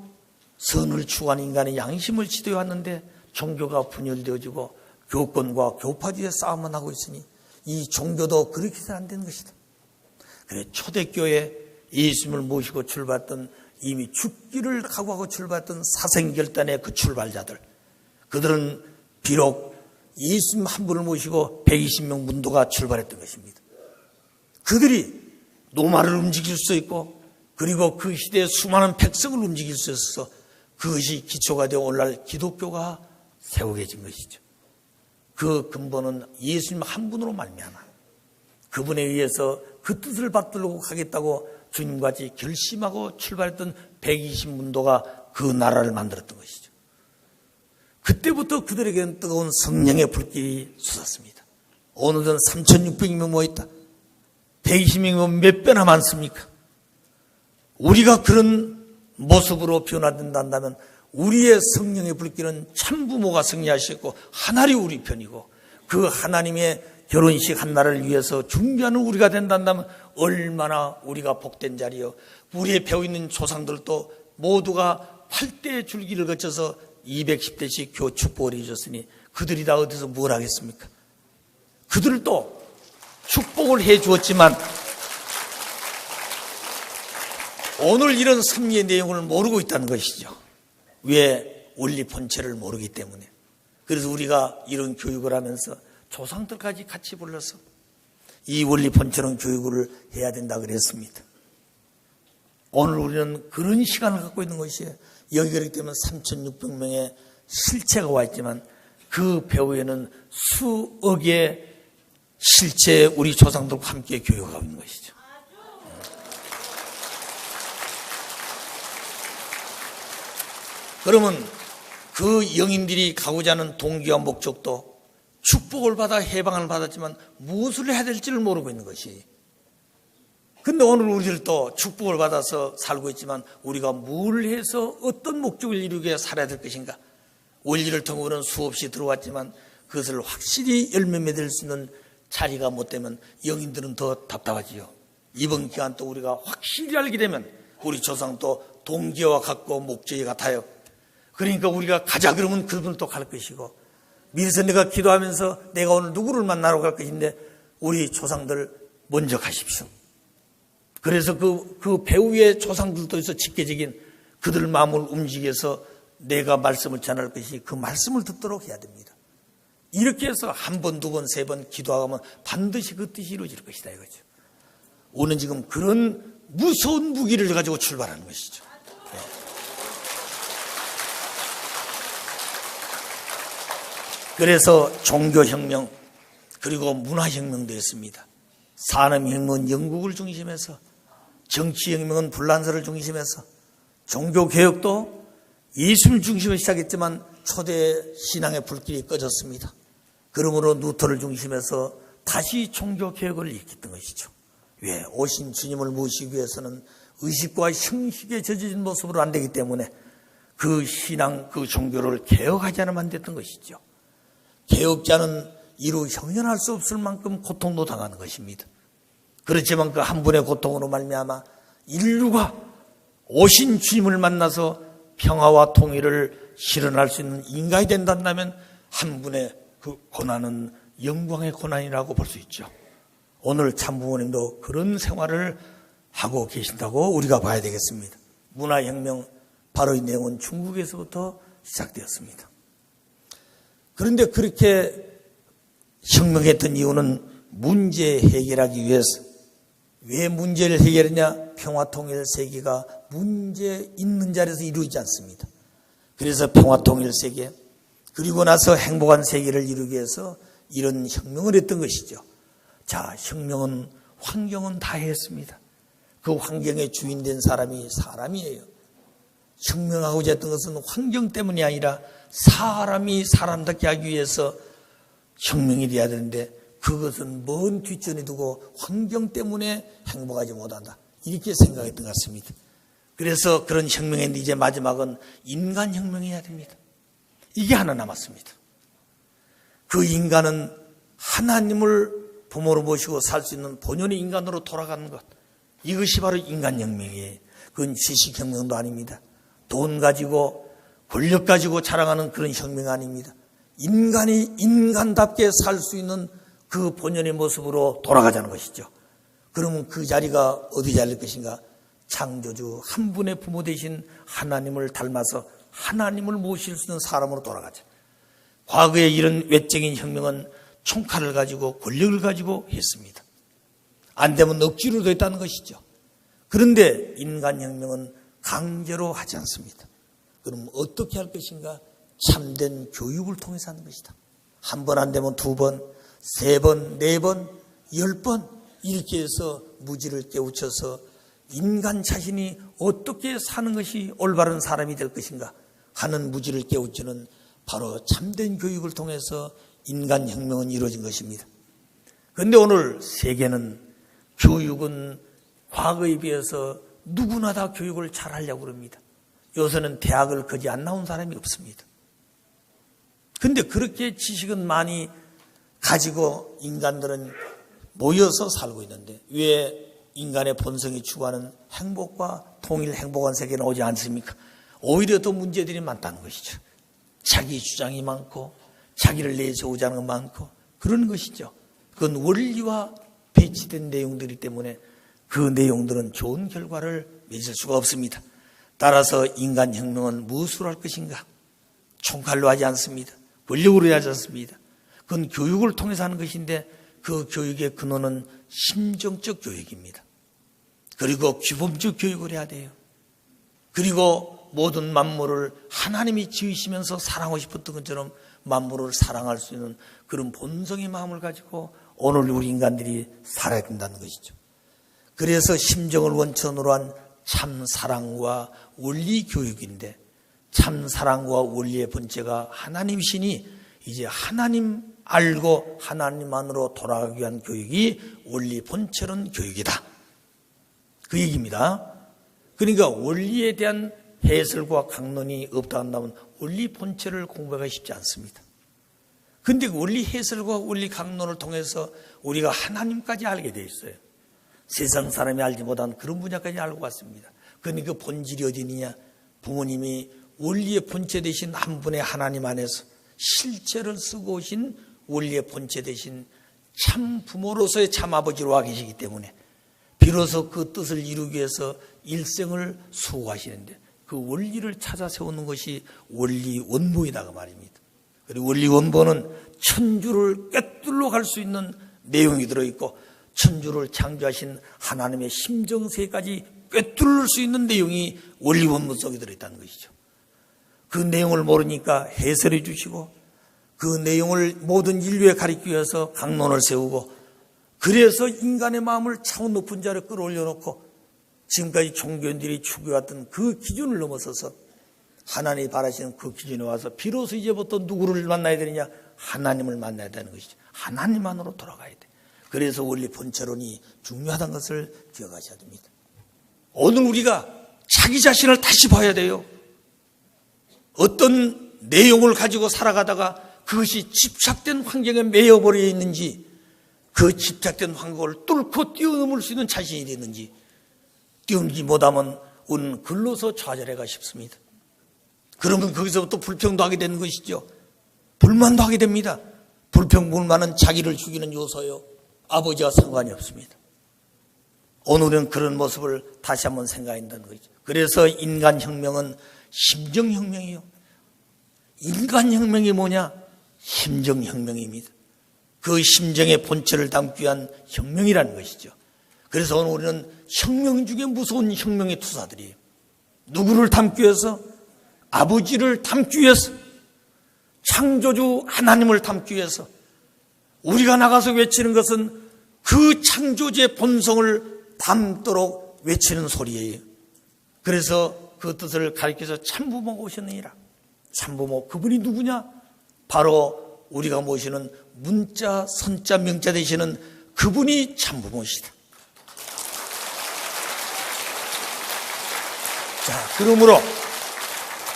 선을 추구하는 인간의 양심을 지도해왔는데 종교가 분열되어지고 교권과 교파지의 싸움만 하고 있으니 이 종교도 그렇게 해서는 안 되는 것이다. 그래 초대교회 예수님을 모시고 출발했던 이미 죽기를 각오하고 출발했던 사생결단의 그 출발자들, 그들은 비록 예수님 한 분을 모시고 120명 문도가 출발했던 것입니다. 그들이 노마를 움직일 수 있고 그리고 그 시대의 수많은 백성을 움직일 수 있어서 그것이 기초가 되어 오늘날 기독교가 세우게 된 것이죠. 그 근본은 예수님 한 분으로 말미암아 그분에 의해서 그 뜻을 받들고 가겠다고 주님과 같이 결심하고 출발했던 120문도가 그 나라를 만들었던 것이죠. 그때부터 그들에게는 뜨거운 성령의 불길이 솟았습니다. 오늘은 3,600명 모였다. 120명이면 몇 배나 많습니까? 우리가 그런 모습으로 변화된다면 우리의 성령의 불길은 참부모가 승리하셨고 하나님이 우리 편이고 그 하나님의 결혼식 한 날을 위해서 준비하는 우리가 된다면 얼마나 우리가 복된 자리요. 우리의 배우 있는 조상들도 모두가 8대의 줄기를 거쳐서 210대씩 교 축복을 해주셨으니 그들이 다 어디서 뭘 하겠습니까? 그들도 축복을 해 주었지만 오늘 이런 섭리의 내용을 모르고 있다는 것이죠. 왜? 원리 본체를 모르기 때문에. 그래서 우리가 이런 교육을 하면서 조상들까지 같이 불러서 이 원리 본체론 교육을 해야 된다 그랬습니다. 오늘 우리는 그런 시간을 갖고 있는 것이에요. 여기 그렇기 때문에 3,600명의 실체가 와 있지만 그 배후에는 수억의 실체 우리 조상들과 함께 교육하고 있는 것이죠. 그러면 그 영인들이 가고자 하는 동기와 목적도 축복을 받아 해방을 받았지만 무엇을 해야 될지를 모르고 있는 것이. 근데 오늘 우리들도 축복을 받아서 살고 있지만 우리가 뭘 해서 어떤 목적을 이루기 위해 살아야 될 것인가. 원리를 통해서는 수없이 들어왔지만 그것을 확실히 열매 맺을 수 있는 자리가 못 되면 영인들은 더 답답하지요. 이번 기간 또 우리가 확실히 알게 되면 우리 조상도 동기와 같고 목적이 같아요. 그러니까 우리가 가자 그러면 그분은 또 갈 것이고 미리서 내가 기도하면서 내가 오늘 누구를 만나러 갈 것인데 우리 조상들 먼저 가십시오. 그래서 그 배후의 조상들도 있어 직계적인 그들 마음을 움직여서 내가 말씀을 전할 것이 그 말씀을 듣도록 해야 됩니다. 이렇게 해서 한 번, 두 번, 세 번 기도하면 반드시 그 뜻이 이루어질 것이다 이거죠. 오늘 지금 그런 무서운 무기를 가지고 출발하는 것이죠. 네. 그래서 종교혁명 그리고 문화혁명도 있습니다. 산업혁명은 영국을 중심해서 정치혁명은 불란서를 중심해서 종교개혁도 예수를 중심으로 시작했지만 초대 신앙의 불길이 꺼졌습니다. 그러므로 루터를 중심해서 다시 종교개혁을 일으켰던 것이죠. 왜? 오신 주님을 모시기 위해서는 의식과 형식에 젖어진 모습으로 안 되기 때문에 그 신앙, 그 종교를 개혁하지 않으면 안 됐던 것이죠. 개혁자는 이루 형연할 수 없을 만큼 고통도 당하는 것입니다. 그렇지만 그 한 분의 고통으로 말미암아 인류가 오신 주님을 만나서 평화와 통일을 실현할 수 있는 인간이 된다면 한 분의 그 고난은 영광의 고난이라고 볼 수 있죠. 오늘 참부모님도 그런 생활을 하고 계신다고 우리가 봐야 되겠습니다. 문화혁명, 바로 이 내용은 중국에서부터 시작되었습니다. 그런데 그렇게 혁명했던 이유는 문제 해결하기 위해서. 왜 문제를 해결했냐? 평화통일 세계가 문제 있는 자리에서 이루어지지 않습니다. 그래서 평화통일 세계, 그리고 나서 행복한 세계를 이루기 위해서 이런 혁명을 했던 것이죠. 자, 혁명은 환경은 다 했습니다. 그 환경의 주인 된 사람이 사람이에요. 혁명하고자 했던 것은 환경 때문이 아니라 사람이 사람답게 하기 위해서 혁명이 돼야 되는데 그것은 먼 뒷전에 두고 환경 때문에 행복하지 못한다. 이렇게 생각했던 것 같습니다. 그래서 그런 혁명인데 이제 마지막은 인간혁명해야 됩니다. 이게 하나 남았습니다. 그 인간은 하나님을 부모로 모시고 살 수 있는 본연의 인간으로 돌아가는 것. 이것이 바로 인간혁명이에요. 그건 지식혁명도 아닙니다. 돈 가지고 권력 가지고 자랑하는 그런 혁명 아닙니다. 인간이 인간답게 살 수 있는 그 본연의 모습으로 돌아가자는 것이죠. 그러면 그 자리가 어디 자리일 것인가? 창조주 한 분의 부모 되신 하나님을 닮아서 하나님을 모실 수 있는 사람으로 돌아가자. 과거에 이런 외적인 혁명은 총칼을 가지고 권력을 가지고 했습니다. 안 되면 억지로 됐다는 것이죠. 그런데 인간혁명은 강제로 하지 않습니다. 그럼 어떻게 할 것인가? 참된 교육을 통해서 하는 것이다. 한 번 안 되면 두 번, 세 번, 네 번, 10번 이렇게 해서 무지를 깨우쳐서 인간 자신이 어떻게 사는 것이 올바른 사람이 될 것인가 하는 무지를 깨우치는 바로 참된 교육을 통해서 인간혁명은 이루어진 것입니다. 그런데 오늘 세계는 교육은 과거에 비해서 누구나 다 교육을 잘 하려고 그럽니다. 요새는 대학을 거의 안 나온 사람이 없습니다. 근데 그렇게 지식은 많이 가지고 인간들은 모여서 살고 있는데 왜 인간의 본성이 추구하는 행복과 통일 행복한 세계는 오지 않습니까? 오히려 더 문제들이 많다는 것이죠. 자기 주장이 많고 자기를 내세우지 않는 것 많고 그런 것이죠. 그건 원리와 배치된 내용들이기 때문에 그 내용들은 좋은 결과를 맺을 수가 없습니다. 따라서 인간혁명은 무엇으로 할 것인가? 총칼로 하지 않습니다. 권력으로 하지 않습니다. 그건 교육을 통해서 하는 것인데 그 교육의 근원은 심정적 교육입니다. 그리고 규범적 교육을 해야 돼요. 그리고 모든 만물을 하나님이 지으시면서 사랑하고 싶었던 것처럼 만물을 사랑할 수 있는 그런 본성의 마음을 가지고 오늘 우리 인간들이 살아야 된다는 것이죠. 그래서 심정을 원천으로 한 참사랑과 원리교육인데 참사랑과 원리의 본체가 하나님이시니 이제 하나님 알고 하나님만으로 돌아가기 위한 교육이 원리 본체론 교육이다. 그 얘기입니다. 그러니까 원리에 대한 해설과 강론이 없다 한다면 원리 본체를 공부하기가 쉽지 않습니다. 그런데 원리 해설과 원리 강론을 통해서 우리가 하나님까지 알게 돼 있어요. 세상 사람이 알지 못한 그런 분야까지 알고 왔습니다. 그러니까 그 본질이 어디 있느냐? 부모님이 원리의 본체 되신 한 분의 하나님 안에서 실체를 쓰고 오신 원리의 본체 되신 참 부모로서의 참 아버지로 와 계시기 때문에 비로소 그 뜻을 이루기 위해서 일생을 수고하시는데 그 원리를 찾아 세우는 것이 원리 원본이다 말입니다. 그리고 원리 원본은 천주를 꿰뚫러 갈 수 있는 내용이 들어있고 천주를 창조하신 하나님의 심정세까지 꿰뚫을 수 있는 내용이 원리 원본 속에 들어있다는 것이죠. 그 내용을 모르니까 해설해 주시고 그 내용을 모든 인류에 가리키기 위해서 강론을 세우고 그래서 인간의 마음을 차원 높은 자리에 끌어올려 놓고 지금까지 종교인들이 추구해왔던 그 기준을 넘어서서 하나님이 바라시는 그 기준에 와서 비로소 이제부터 누구를 만나야 되느냐? 하나님을 만나야 되는 것이죠. 하나님만으로 돌아가야 돼. 그래서 원리 본체론이 중요하다는 것을 기억하셔야 됩니다. 오늘 우리가 자기 자신을 다시 봐야 돼요. 어떤 내용을 가지고 살아가다가 그것이 집착된 환경에 매여버려 있는지 그 집착된 환경을 뚫고 뛰어넘을 수 있는 자신이 됐는지 뛰어넘지 못하면 우리는 글로서 좌절해가 싶습니다. 그러면 거기서부터 불평도 하게 되는 것이죠. 불만도 하게 됩니다. 불평불만은 자기를 죽이는 요소요. 아버지와 상관이 없습니다. 오늘은 그런 모습을 다시 한번 생각해야 한다는 거죠. 그래서 인간혁명은 심정혁명이에요. 인간혁명이 뭐냐? 심정혁명입니다. 그 심정의 본체를 담기 위한 혁명이라는 것이죠. 그래서 오늘 우리는 혁명 중에 무서운 혁명의 투사들이에요. 누구를 담기 위해서? 아버지를 담기 위해서, 창조주 하나님을 담기 위해서. 우리가 나가서 외치는 것은 그 창조주의 본성을 담도록 외치는 소리예요. 그래서 그 뜻을 가리켜서 참부모가 오셨느니라. 참부모, 그분이 누구냐? 바로 우리가 모시는 문자, 선자, 명자 되시는 그분이 참부모시다. 자, 그러므로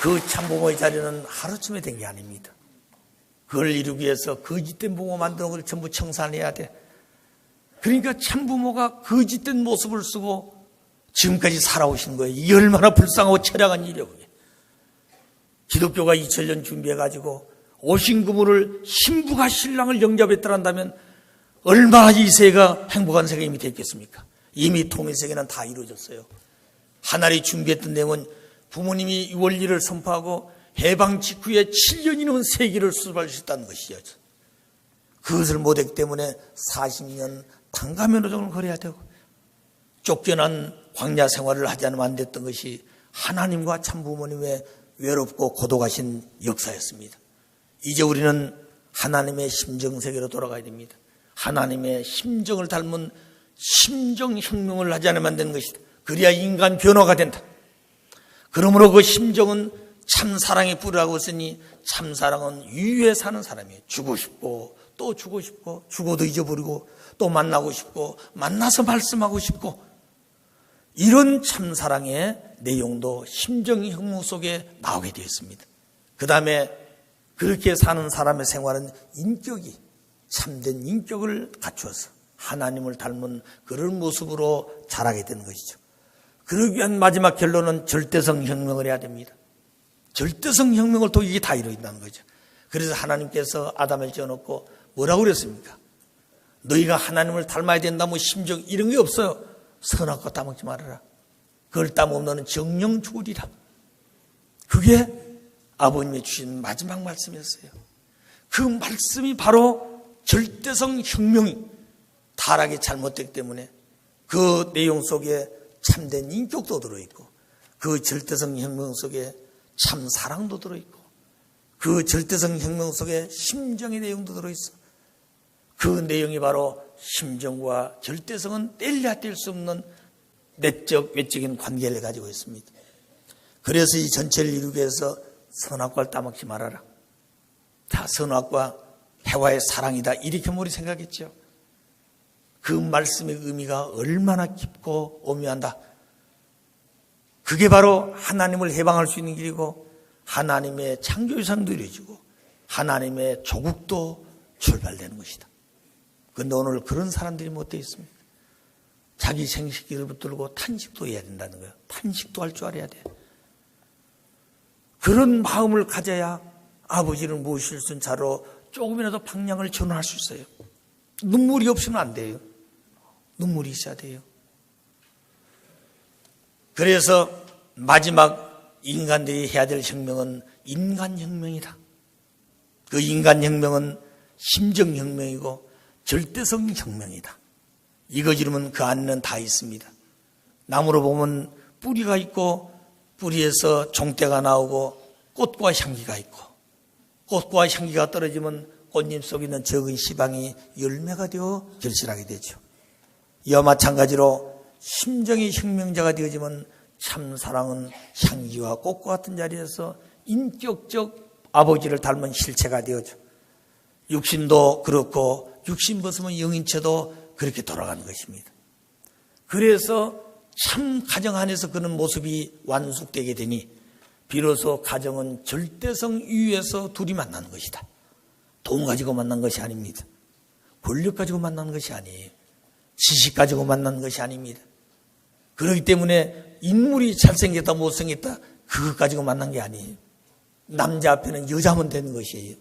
그 참부모의 자리는 하루쯤에 된 게 아닙니다. 그걸 이루기 위해서 거짓된 부모 만드는 걸 전부 청산해야 돼. 그러니까 참부모가 거짓된 모습을 쓰고 지금까지 살아오신 거예요. 이게 얼마나 불쌍하고 처량한 일이에요. 기독교가 2000년 준비해가지고 오신 그분을 신부가 신랑을 영접했더라 한다면 얼마나 이 세계가 행복한 세계가 이미 됐겠습니까? 이미 통일세계는 다 이루어졌어요. 하나님이 준비했던 내용은 부모님이 이 원리를 선포하고 해방 직후에 7년이 넘은 세기를 수습할 수 있다는 것이죠. 그것을 못했기 때문에 40년 당가면허정을 걸어야 되고 쫓겨난 광야 생활을 하지 않으면 안 됐던 것이 하나님과 참부모님의 외롭고 고독하신 역사였습니다. 이제 우리는 하나님의 심정세계로 돌아가야 됩니다. 하나님의 심정을 닮은 심정혁명을 하지 않으면 안 되는 것이다. 그래야 인간 변화가 된다. 그러므로 그 심정은 참사랑의 뿌리라고 했으니 참사랑은 유유에 사는 사람이에요. 주고 싶고 또 주고 싶고, 주고도 잊어버리고, 또 만나고 싶고, 만나서 말씀하고 싶고, 이런 참사랑의 내용도 심정혁명 속에 나오게 되었습니다. 그 다음에 그렇게 사는 사람의 생활은 인격이 참된 인격을 갖추어서 하나님을 닮은 그런 모습으로 자라게 되는 것이죠. 그러기 위한 마지막 결론은 절대성 혁명을 해야 됩니다. 절대성 혁명을 또 이게 다 이루어진다는 거죠. 그래서 하나님께서 아담을 지어놓고 뭐라고 그랬습니까? 너희가 하나님을 닮아야 된다, 뭐 심정 이런 게 없어요. 선악과 따먹지 말아라. 그걸 따먹으면 너는 정령 죽으리라. 그게 아버님이 주신 마지막 말씀이었어요. 그 말씀이 바로 절대성 혁명이 타락이 잘못됐기 때문에 그 내용 속에 참된 인격도 들어있고, 그 절대성 혁명 속에 참 사랑도 들어있고, 그 절대성 혁명 속에 심정의 내용도 들어있어. 그 내용이 바로 심정과 절대성은 뗄래야 뗄 수 없는 내적 외적인 관계를 가지고 있습니다. 그래서 이 전체를 이루기 위해서 선악과를 따먹지 말아라. 다 선악과 해와의 사랑이다, 이렇게 머리 생각했죠. 그 말씀의 의미가 얼마나 깊고 오묘한다. 그게 바로 하나님을 해방할 수 있는 길이고, 하나님의 창조유산도 이루어지고, 하나님의 조국도 출발되는 것이다. 그런데 오늘 그런 사람들이 못 되어 있습니다. 자기 생식기를 붙들고 탄식도 해야 된다는 거예요. 탄식도 할 줄 알아야 돼. 그런 마음을 가져야 아버지를 모실 수 있는 자로 조금이라도 방향을 전환할 수 있어요. 눈물이 없으면 안 돼요. 눈물이 있어야 돼요. 그래서 마지막 인간들이 해야 될 혁명은 인간혁명이다. 그 인간혁명은 심정혁명이고 절대성 혁명이다. 이거 이루면 그 안에는 다 있습니다. 나무로 보면 뿌리가 있고, 뿌리에서 종대가 나오고, 꽃과 향기가 있고, 꽃과 향기가 떨어지면 꽃잎 속에 있는 적은 시방이 열매가 되어 결실하게 되죠. 이와 마찬가지로 심정의 혁명자가 되어지면 참 사랑은 향기와 꽃과 같은 자리에서 인격적 아버지를 닮은 실체가 되어져. 육신도 그렇고, 육신 벗으면 영인체도 그렇게 돌아가는 것입니다. 그래서 참 가정 안에서 그런 모습이 완숙되게 되니 비로소 가정은 절대성 이유에서 둘이 만나는 것이다. 돈 가지고 만난 것이 아닙니다. 권력 가지고 만나는 것이 아니에요. 지식 가지고 만나는 것이 아닙니다. 그렇기 때문에 인물이 잘생겼다 못생겼다 그것 가지고 만난 게 아니에요. 남자 앞에는 여자면 되는 것이에요.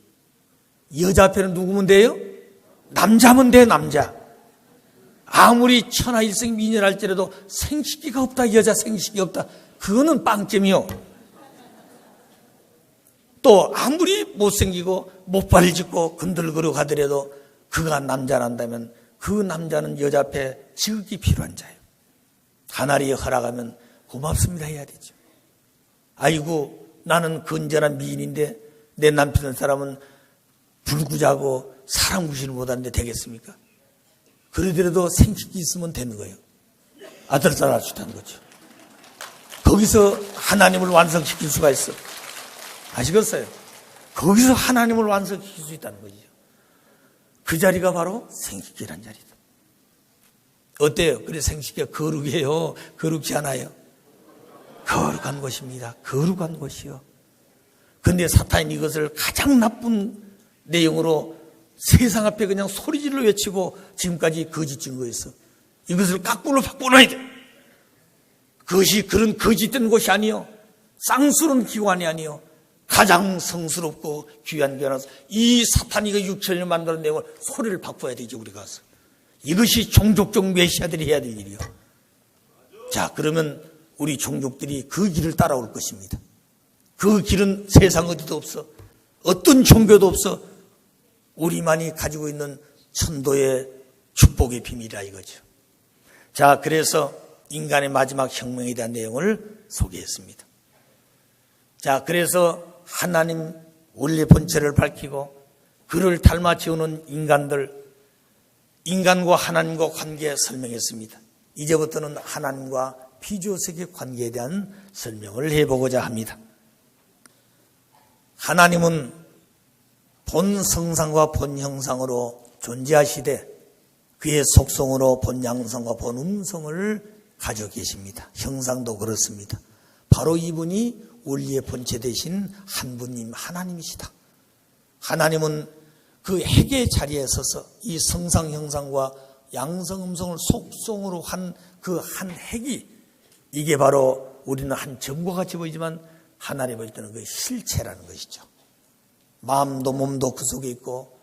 여자 앞에는 누구면 돼요? 남자면 돼, 남자. 아무리 천하일생 미녀랄지라도 생식기가 없다, 여자 생식기 없다, 그거는 빵점이요. 또 아무리 못생기고 못발을 짚고 건들거려 가더라도 그가 남자란다면 그 남자는 여자 앞에 지극히 필요한 자예요. 하나님이 허락하면 고맙습니다 해야 되죠. 아이고, 나는 건전한 미인인데 내 남편 사람은 불구자고 사람 구실을 못하는데 되겠습니까? 그러더라도 생식기 있으면 되는 거예요. 아들, 딸 할 수 있다는 거죠. 거기서 하나님을 완성시킬 수가 있어. 아시겠어요? 거기서 하나님을 완성시킬 수 있다는 거죠. 그 자리가 바로 생식기란 자리다. 어때요? 그래, 생식기가 거룩해요? 거룩지 않아요? 거룩한 것입니다. 거룩한 것이요. 근데 사탄이 이것을 가장 나쁜 내용으로 세상 앞에 그냥 소리질러 외치고 지금까지 거짓 증거했어. 이것을 까꾸로 바꾸어야 돼. 그것이 그런 거짓된 것이 아니요, 쌍스러운 기관이 아니요, 가장 성스럽고 귀한 변화서 이 사탄이 그 육체를 만드는 내용을 소리를 바꿔야 되죠. 우리가 가서 이것이 종족적 메시아들이 해야 될 일이요. 자, 그러면 우리 종족들이 그 길을 따라올 것입니다. 그 길은 세상 어디도 없어. 어떤 종교도 없어. 우리만이 가지고 있는 천도의 축복의 비밀이라 이거죠. 자, 그래서 인간의 마지막 혁명에 대한 내용을 소개했습니다. 자, 그래서 하나님 원래 본체를 밝히고 그를 닮아 지우는 인간들, 인간과 하나님과 관계 설명했습니다. 이제부터는 하나님과 피조세계 관계에 대한 설명을 해보고자 합니다. 하나님은 본 성상과 본 형상으로 존재하시되 그의 속성으로 본 양성과 본 음성을 가지고 계십니다. 형상도 그렇습니다. 바로 이분이 원리의 본체 되신 한 분님 하나님이시다. 하나님은 그 핵의 자리에 서서 이 성상 형상과 양성 음성을 속성으로 한 그 한 핵이, 이게 바로 우리는 한 점과 같이 보이지만 하나님 볼 때는 그 실체라는 것이죠. 마음도 몸도 그 속에 있고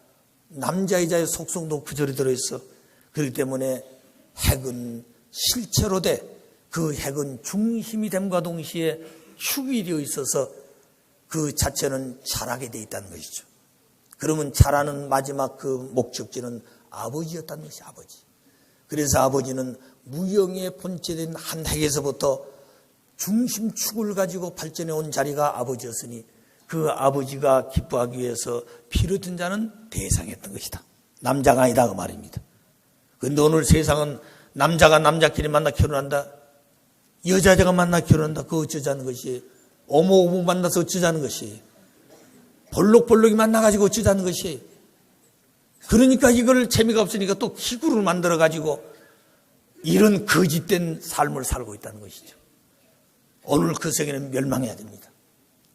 남자 여자의 속성도 그 절에 들어있어. 그렇기 때문에 핵은 실체로 돼, 그 핵은 중심이 됨과 동시에 축이 되어 있어서 그 자체는 자라게 되어 있다는 것이죠. 그러면 자라는 마지막 그 목적지는 아버지였다는 것이 아버지. 그래서 아버지는 무형의 본체된 한 핵에서부터 중심축을 가지고 발전해 온 자리가 아버지였으니 그 아버지가 기뻐하기 위해서 피를 든 자는 대상이었던 것이다. 남자가 아니다 그 말입니다. 그런데 오늘 세상은 남자가 남자끼리 만나 결혼한다, 여자가 만나 결혼한다, 그거 어쩌자는 것이, 어머어머 만나서 어쩌자는 것이, 볼록볼록이 만나가지고 어쩌자는 것이. 그러니까 이걸 재미가 없으니까 또 기구를 만들어가지고 이런 거짓된 삶을 살고 있다는 것이죠. 오늘 그 세계는 멸망해야 됩니다.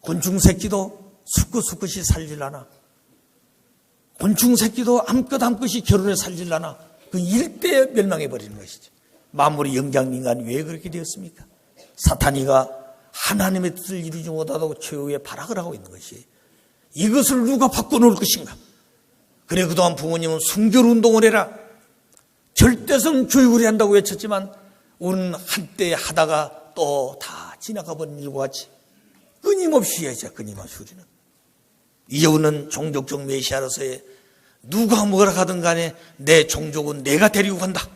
곤충 새끼도 수컷이 살질라나, 곤충 새끼도 암컷이 결혼해 살질라나, 그 일대에 멸망해버리는 것이죠. 만물의 영장인간이 왜 그렇게 되었습니까? 사탄이가 하나님의 뜻을 이루지 못하고 최후의 발악을 하고 있는 것이, 이것을 누가 바꿔놓을 것인가? 그래, 그동안 부모님은 순결운동을 해라, 절대성 교육을 해야 한다고 외쳤지만 우리는 한때 하다가 또 다 지나가버린 일과 같이 끊임없이 해야죠. 끊임없이 우리는. 이제 우리는 종족적 메시아로서의 누가 뭐라 하든 간에 내 종족은 내가 데리고 간다,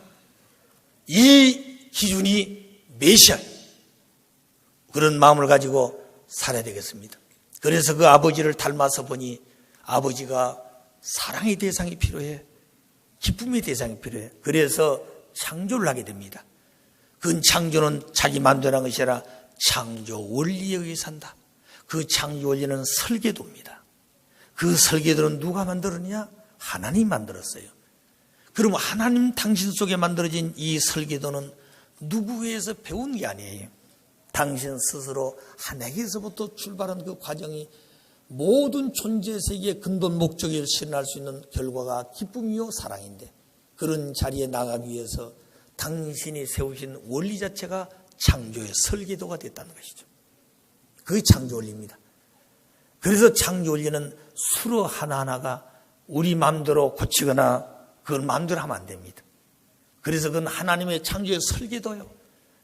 이 기준이 메시아, 그런 마음을 가지고 살아야 되겠습니다. 그래서 그 아버지를 닮아서 보니 아버지가 사랑의 대상이 필요해, 기쁨의 대상이 필요해. 그래서 창조를 하게 됩니다. 그 창조는 자기 마음대로 한 것이 아니라 창조 원리에 의해서 한다. 그 창조 원리는 설계도입니다. 그 설계도는 누가 만들었냐? 하나님이 만들었어요. 그럼 하나님 당신 속에 만들어진 이 설계도는 누구에서 배운 게 아니에요. 당신 스스로 하나님에서부터 출발한 그 과정이 모든 존재 세계의 근본 목적을 실현할 수 있는 결과가 기쁨이요 사랑인데, 그런 자리에 나가기 위해서 당신이 세우신 원리 자체가 창조의 설계도가 됐다는 것이죠. 그게 창조 원리입니다. 그래서 창조 원리는 수로 하나하나가 우리 마음대로 고치거나 그걸 마음대로 하면 안 됩니다. 그래서 그건 하나님의 창조의 설계도예요.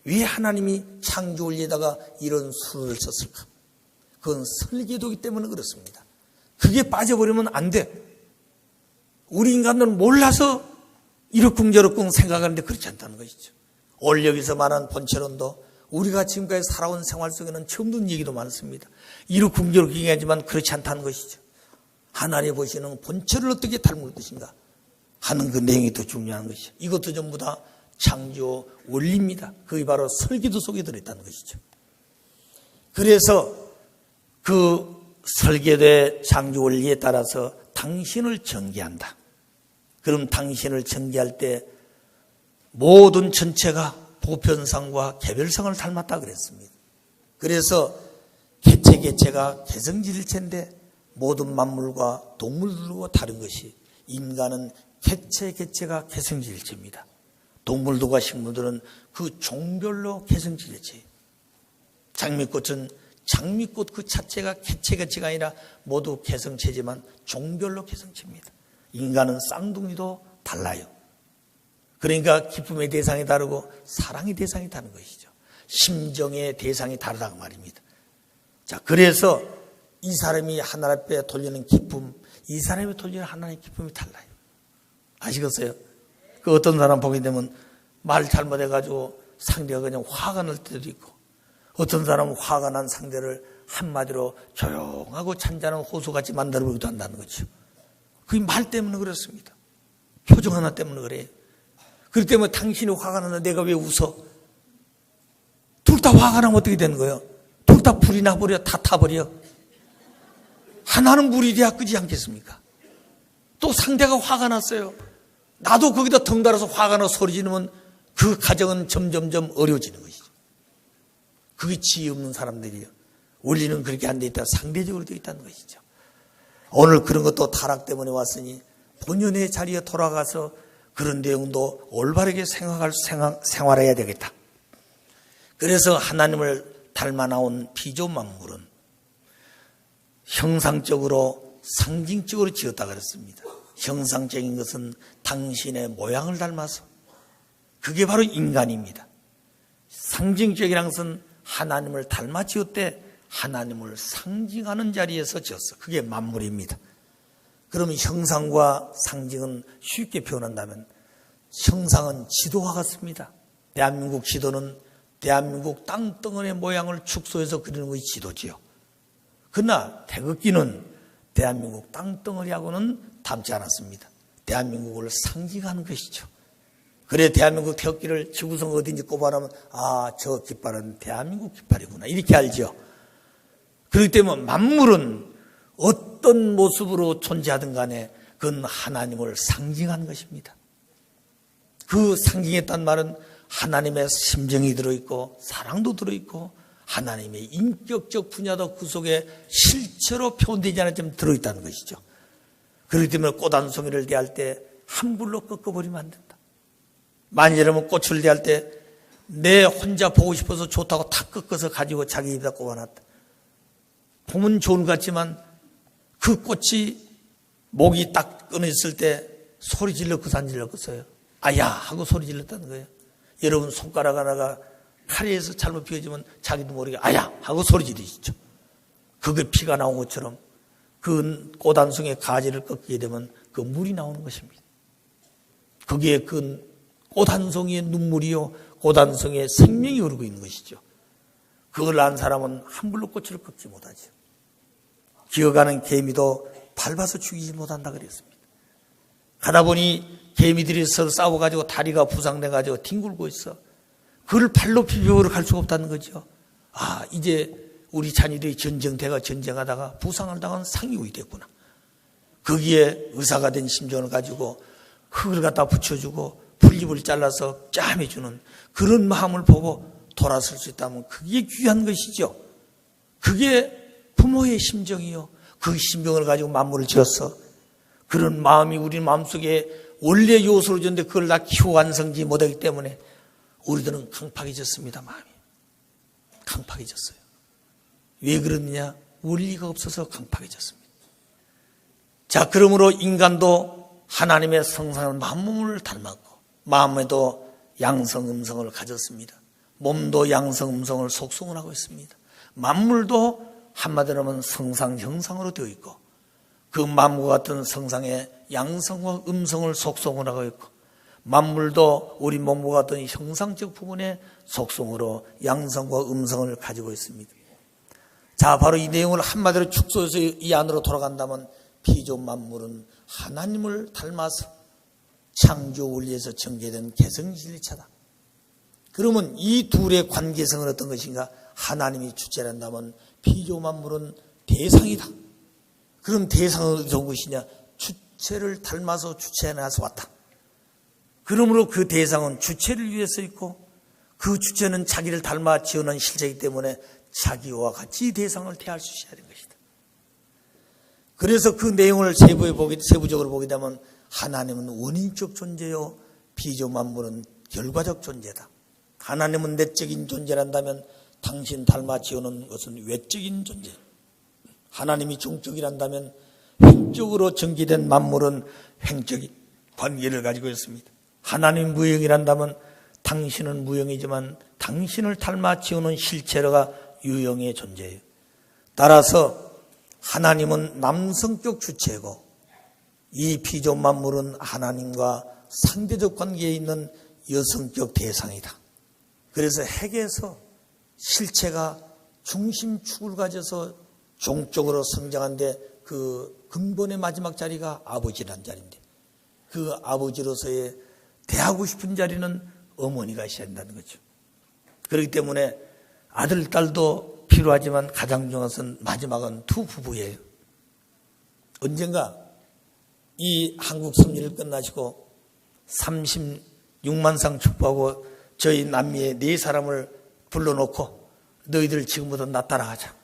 왜 하나님이 창조 원리에다가 이런 수를 썼을까? 그건 설계도이기 때문에 그렇습니다. 그게 빠져버리면 안 돼. 우리 인간들은 몰라서 이러쿵저러쿵 생각하는데 그렇지 않다는 것이죠. 오늘 여기서 말하는 본체론도 우리가 지금까지 살아온 생활 속에는 처음 듣는 얘기도 많습니다. 이러쿵저러쿵 얘기하지만 그렇지 않다는 것이죠. 하나님 보시는 본체를 어떻게 닮을 것인가 하는 그 내용이 더 중요한 것이죠. 이것도 전부 다 창조 원리입니다. 그게 바로 설계도 속에 들어있다는 것이죠. 그래서 그 설계도의 창조 원리에 따라서 당신을 전개한다. 그럼 당신을 전개할 때 모든 전체가 보편성과 개별성을 닮았다 그랬습니다. 그래서 개체가 개성질일체인데 모든 만물과 동물들과 다른 것이, 인간은 개체가 개성질일체입니다. 동물들과 식물들은 그 종별로 개성질일체. 장미꽃은 장미꽃 그 자체가 개체가 아니라 모두 개성체지만 종별로 개성체입니다. 인간은 쌍둥이도 달라요. 그러니까 기쁨의 대상이 다르고 사랑의 대상이 다른 것이죠. 심정의 대상이 다르다고 말입니다. 자, 그래서 이 사람이 하나님 앞에 돌리는 기쁨, 이 사람이 돌리는 하나님의 기쁨이 달라요. 아시겠어요? 그 어떤 사람 보게 되면 말 잘못해가지고 상대가 그냥 화가 날 때도 있고, 어떤 사람은 화가 난 상대를 한마디로 조용하고 잔잔한 호수같이 만들어보기도 한다는 거죠. 그게 말 때문에 그렇습니다. 표정 하나 때문에 그래요. 그렇기 때문에 당신이 화가 나는데 내가 왜 웃어? 둘 다 화가 나면 어떻게 되는 거예요? 둘 다 불이 나버려, 다 타버려. 하나는 물이 돼야 끄지 않겠습니까? 또 상대가 화가 났어요. 나도 거기다 덩달아서 화가 나서 소리 지르면 그 가정은 점점점 어려워지는 것이죠. 그게 지혜 없는 사람들이요. 원리는 그렇게 안 돼 있다. 상대적으로 되어 있다는 것이죠. 오늘 그런 것도 타락 때문에 왔으니 본연의 자리에 돌아가서 그런 내용도 올바르게 생활해야 되겠다. 그래서 하나님을 닮아 나온 피조 만물은 형상적으로 상징적으로 지었다 그랬습니다. 형상적인 것은 당신의 모양을 닮아서 그게 바로 인간입니다. 상징적이란 것은 하나님을 닮아 지었대 하나님을 상징하는 자리에서 지었어. 그게 만물입니다. 그러면 형상과 상징은 쉽게 표현한다면 형상은 지도와 같습니다. 대한민국 지도는 대한민국 땅덩어리의 모양을 축소해서 그리는 것이 지도지요. 그러나 태극기는 대한민국 땅덩어리하고는 닮지 않았습니다. 대한민국을 상징하는 것이죠. 그래 대한민국 태극기를 지구성 어딘지 꼽아놓으면 저 깃발은 대한민국 깃발이구나 이렇게 알죠. 그렇기 때문에 만물은 어떤 모습으로 존재하든 간에 그건 하나님을 상징하는 것입니다. 그 상징했단 말은 하나님의 심정이 들어있고 사랑도 들어있고 하나님의 인격적 분야도 그 속에 실체로 표현되지 않았지만 들어있다는 것이죠. 그렇기 때문에 꽃 한 송이를 대할 때 한 불로 꺾어버리면 안 된다. 만일이라면 꽃을 대할 때 내 혼자 보고 싶어서 좋다고 탁 꺾어서 가지고 자기 입에다 꼽아놨다. 보면 좋은 것 같지만 그 꽃이 목이 딱 끊어졌을 때 소리 질렀고서 안 질렀겠어요? 아야 하고 소리 질렀다는 거예요. 여러분 손가락 하나가 칼에서 잘못 피어지면 자기도 모르게 아야 하고 소리 지르시죠. 그게 피가 나온 것처럼 그 꽃 한 송이의 가지를 꺾게 되면 그 물이 나오는 것입니다. 거기에 그 꽃 한 송이의 눈물이요 꽃 한 송이의 생명이 흐르고 있는 것이죠. 그걸 안 사람은 한 불로 꽃을 꺾지 못하죠. 기어가는 개미도 밟아서 죽이지 못한다 그랬습니다. 가다 보니 개미들이 서로 싸워가지고 다리가 부상돼가지고 뒹굴고 있어. 그걸 발로 비벼으러 갈 수가 없다는 거죠. 이제 우리 자녀들이 전쟁하다가 부상을 당한 상위국이 됐구나. 거기에 의사가 된 심정을 가지고 흙을 갖다 붙여주고 풀잎을 잘라서 짬해주는 그런 마음을 보고 돌아설 수 있다면 그게 귀한 것이죠. 그게 부모의 심정이요. 그 심정을 가지고 만물을 지었어. 그런 마음이 우리 마음속에 원래 요소로 졌는데 그걸 다 키워 완성지 못하기 때문에 우리들은 강팍해졌습니다. 마음이 강팍해졌어요. 왜 그러느냐? 원리가 없어서 강팍해졌습니다. 자, 그러므로 인간도 하나님의 성상을 만물을 닮았고 마음에도 양성 음성을 가졌습니다. 몸도 양성 음성을 속성을 하고 있습니다. 만물도 한마디로 하면 성상 형상으로 되어 있고 그 만물과 같은 성상의 양성과 음성을 속성을 하고 있고 만물도 우리 몸과 같은 형상적 부분의 속성으로 양성과 음성을 가지고 있습니다. 자, 바로 이 내용을 한마디로 축소해서 이 안으로 돌아간다면 피조 만물은 하나님을 닮아서 창조 원리에서 전개된 개성진리차다. 그러면 이 둘의 관계성은 어떤 것인가? 하나님이 주체란다면 피조 만물은 대상이다. 그럼 대상은 어떤 것이냐? 주체를 닮아서 주체 안에서 왔다. 그러므로 그 대상은 주체를 위해서 있고 그 주체는 자기를 닮아 지어낸 실체이기 때문에 자기와 같이 대상을 대할 수 있어야 되는 것이다. 그래서 그 내용을 세부적으로 보게 되면 하나님은 원인적 존재요 피조 만물은 결과적 존재다. 하나님은 내적인 존재란다면 당신 닮아 지어놓은 것은 외적인 존재. 하나님이 종적이란다면 횡적으로 전개된 만물은 횡적인 관계를 가지고 있습니다. 하나님 무형이란다면 당신은 무형이지만 당신을 닮아 지어놓은 실체가 유형의 존재예요. 따라서 하나님은 남성적 주체고 이 피조 만물은 하나님과 상대적 관계에 있는 여성적 대상이다. 그래서 핵에서 실체가 중심축을 가져서 종적으로 성장한데 그 근본의 마지막 자리가 아버지란 자리인데 그 아버지로서의 대하고 싶은 자리는 어머니가 있어야 한다는 거죠. 그렇기 때문에 아들, 딸도 필요하지만 가장 중요한 것은 마지막은 두 부부예요. 언젠가 이 한국 섭리를 끝나시고 36만 상 축복하고 저희 남미에 4사람을 불러놓고 너희들 지금부터 나 따라가자.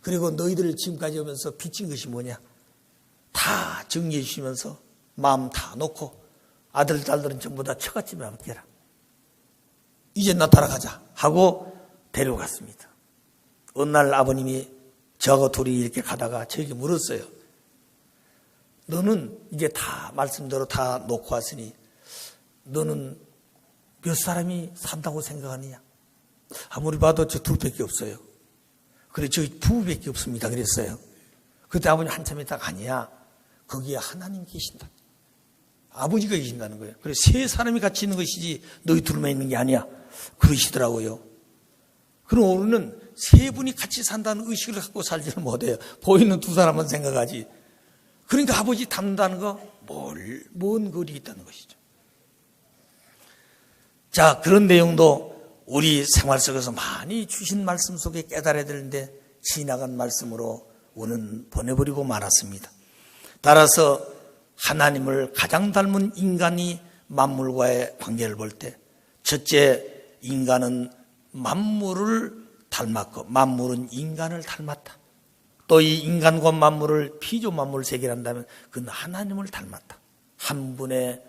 그리고 너희들 지금까지 오면서 빚진 것이 뭐냐? 다 정리해 주시면서 마음 다 놓고 아들, 딸들은 전부 다 처갓집에 맡겨라. 이제 나 따라가자 하고 데려갔습니다. 어느 날 아버님이 저하고 둘이 이렇게 가다가 저에게 물었어요. 너는 이제 다 말씀대로 다 놓고 왔으니 너는 몇 사람이 산다고 생각하느냐? 아무리 봐도 저 둘밖에 없어요. 그래 저희 부부밖에 없습니다. 그랬어요. 그때 아버님 한참 있다가 아니야. 거기에 하나님 계신다. 아버지가 계신다는 거예요. 그래 3사람이 같이 있는 것이지 너희 둘만 있는 게 아니야. 그러시더라고요. 그럼 우리는 3분이 같이 산다는 의식을 갖고 살지를 못해요. 보이는 2사람만 생각하지. 그러니까 아버지 닮는다는 거 먼 거리 있다는 것이죠. 자, 그런 내용도 우리 생활 속에서 많이 주신 말씀 속에 깨달아야 되는데 지나간 말씀으로 우리는 보내버리고 말았습니다. 따라서 하나님을 가장 닮은 인간이 만물과의 관계를 볼 때 첫째, 인간은 만물을 닮았고 만물은 인간을 닮았다. 또 이 인간과 만물을 피조 만물 세계란다면 그건 하나님을 닮았다. 한 분의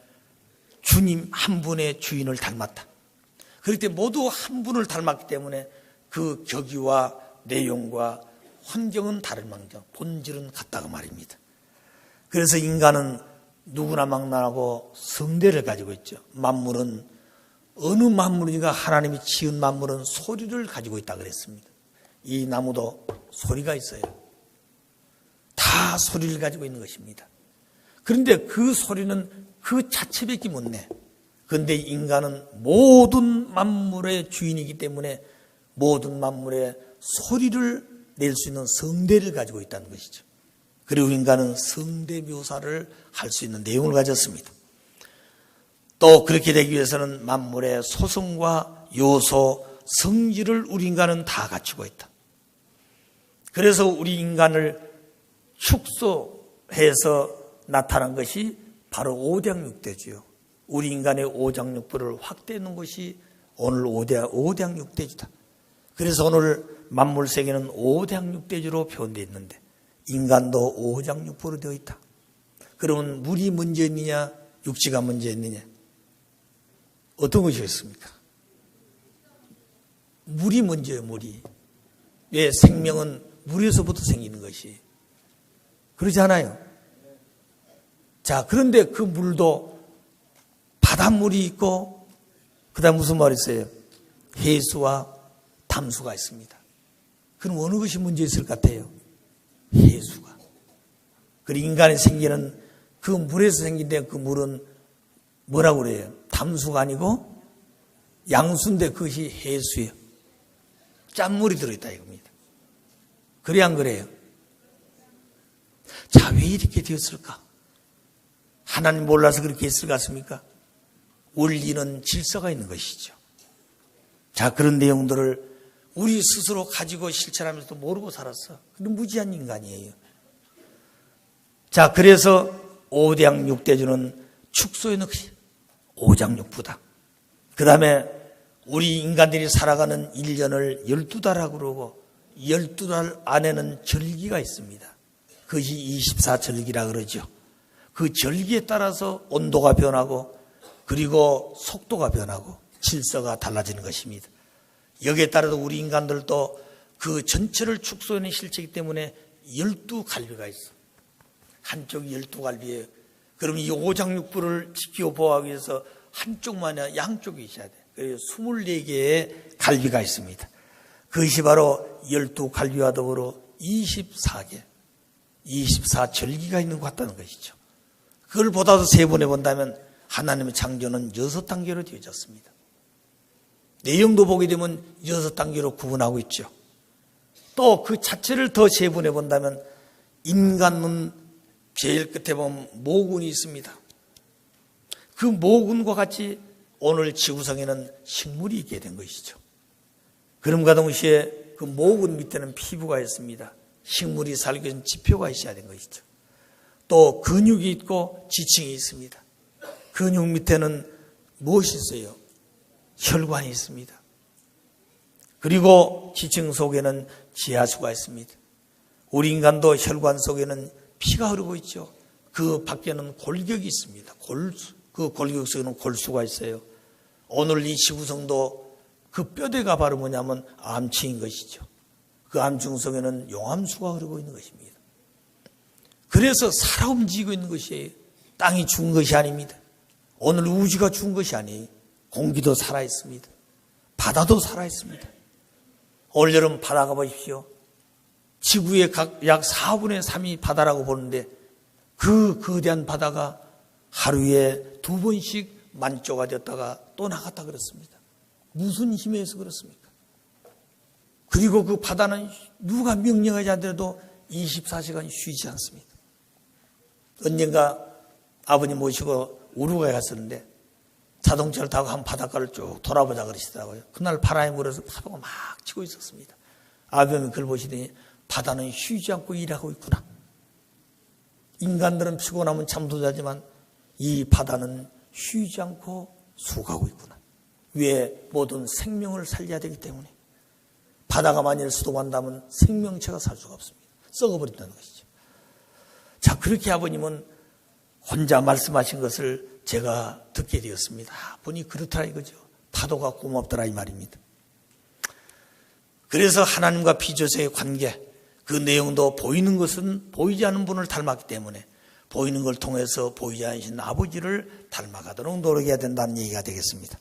주님, 한 분의 주인을 닮았다. 그럴 때 모두 한 분을 닮았기 때문에 그 격의와 내용과 환경은 다를망정 본질은 같다고 말입니다. 그래서 인간은 누구나 망나하고 성대를 가지고 있죠. 만물은 어느 만물인가 하나님이 지은 만물은 소리를 가지고 있다 그랬습니다. 이 나무도 소리가 있어요. 다 소리를 가지고 있는 것입니다. 그런데 그 소리는 그 자체밖에 못 내. 그런데 인간은 모든 만물의 주인이기 때문에 모든 만물의 소리를 낼 수 있는 성대를 가지고 있다는 것이죠. 그리고 인간은 성대 묘사를 할 수 있는 내용을 가졌습니다. 또 그렇게 되기 위해서는 만물의 소성과 요소, 성질을 우리 인간은 다 갖추고 있다. 그래서 우리 인간을 축소해서 나타난 것이 바로 오장육대주요. 우리 인간의 오장육부를 확대해 놓은 것이 오늘 오장육대주다. 그래서 오늘 만물세계는 오장육대주로 표현되어 있는데 인간도 오장육부로 되어 있다. 그러면 물이 먼저 있느냐 육지가 먼저 있느냐? 어떤 것이겠습니까? 물이 먼저예요. 물이. 왜? 생명은 물에서부터 생기는 것이. 그러지 않아요? 자, 그런데 그 물도 바닷물이 있고 그 다음 무슨 말이 있어요? 해수와 담수가 있습니다. 그럼 어느 것이 문제 있을 것 같아요? 해수가. 그리고 인간이 생기는 그 물에서 생긴데 그 물은 뭐라고 그래요? 담수가 아니고 양수인데 그것이 해수예요. 짠물이 들어있다 이겁니다. 그래 안 그래요? 자, 왜 이렇게 되었을까? 하나님 몰라서 그렇게 했을 것 같습니까? 원리는 질서가 있는 것이죠. 자, 그런 내용들을 우리 스스로 가지고 실천하면서도 모르고 살았어. 그런 무지한 인간이에요. 자, 그래서 오장육대주는 축소에는 오장육부다. 그 다음에 우리 인간들이 살아가는 1년을 12달하고 그러고 12달 안에는 절기가 있습니다. 그것이 24절기라 그러죠. 그 절기에 따라서 온도가 변하고 그리고 속도가 변하고 질서가 달라지는 것입니다. 여기에 따라서 우리 인간들도 그 전체를 축소하는 실체이기 때문에 12갈비가 있어. 한쪽이 12갈비예요. 그럼 이 오장육부를 지켜 보호하기 위해서 한쪽만 아니라 양쪽이 있어야 돼. 그래서 24개의 갈비가 있습니다. 그것이 바로 12갈비와 더불어 24개, 24절기가 있는 것 같다는 것이죠. 그걸 보다도 세분해 본다면 하나님의 창조는 6단계로 되어졌습니다. 내용도 보게 되면 6단계로 구분하고 있죠. 또 그 자체를 더 세분해 본다면 인간은 제일 끝에 보면 모군이 있습니다. 그 모군과 같이 오늘 지구상에는 식물이 있게 된 것이죠. 그럼과 동시에 그 모군 밑에는 피부가 있습니다. 식물이 살기 위해서는 지표가 있어야 된 것이죠. 또 근육이 있고 지층이 있습니다. 근육 밑에는 무엇이 있어요? 혈관이 있습니다. 그리고 지층 속에는 지하수가 있습니다. 우리 인간도 혈관 속에는 피가 흐르고 있죠. 그 밖에는 골격이 있습니다. 그 골격 속에는 골수가 있어요. 오늘 이 지구성도 그 뼈대가 바로 뭐냐면 암층인 것이죠. 그 암층 속에는 용암수가 흐르고 있는 것입니다. 그래서 살아 움직이고 있는 것이에요. 땅이 죽은 것이 아닙니다. 오늘 우주가 죽은 것이 아니에요. 공기도 살아있습니다. 바다도 살아있습니다. 올여름 바다 가보십시오. 지구의 약 4분의 3이 바다라고 보는데 그 거대한 바다가 하루에 2번씩 만조가 됐다가 또 나갔다 그렇습니다. 무슨 힘에 의해서 그렇습니까? 그리고 그 바다는 누가 명령하지 않더라도 24시간 쉬지 않습니다. 언젠가 아버님 모시고 우루과이 갔었는데 자동차를 타고 한 바닷가를 쭉 돌아보자 그러시더라고요. 그날 바람이 불어서 파도가 막 치고 있었습니다. 아버님이 그걸 보시더니 바다는 쉬지 않고 일하고 있구나. 인간들은 피곤하면 잠도 자지만 이 바다는 쉬지 않고 수고하고 있구나. 왜? 모든 생명을 살려야 되기 때문에. 바다가 만일 수동한다면 생명체가 살 수가 없습니다. 썩어버린다는 것이죠. 자, 그렇게 아버님은 혼자 말씀하신 것을 제가 듣게 되었습니다. 보니 그렇더라 이거죠. 파도가 고맙더라 이 말입니다. 그래서 하나님과 피조세의 관계, 그 내용도 보이는 것은 보이지 않는 분을 닮았기 때문에 보이는 걸 통해서 보이지 않으신 아버지를 닮아가도록 노력해야 된다는 얘기가 되겠습니다.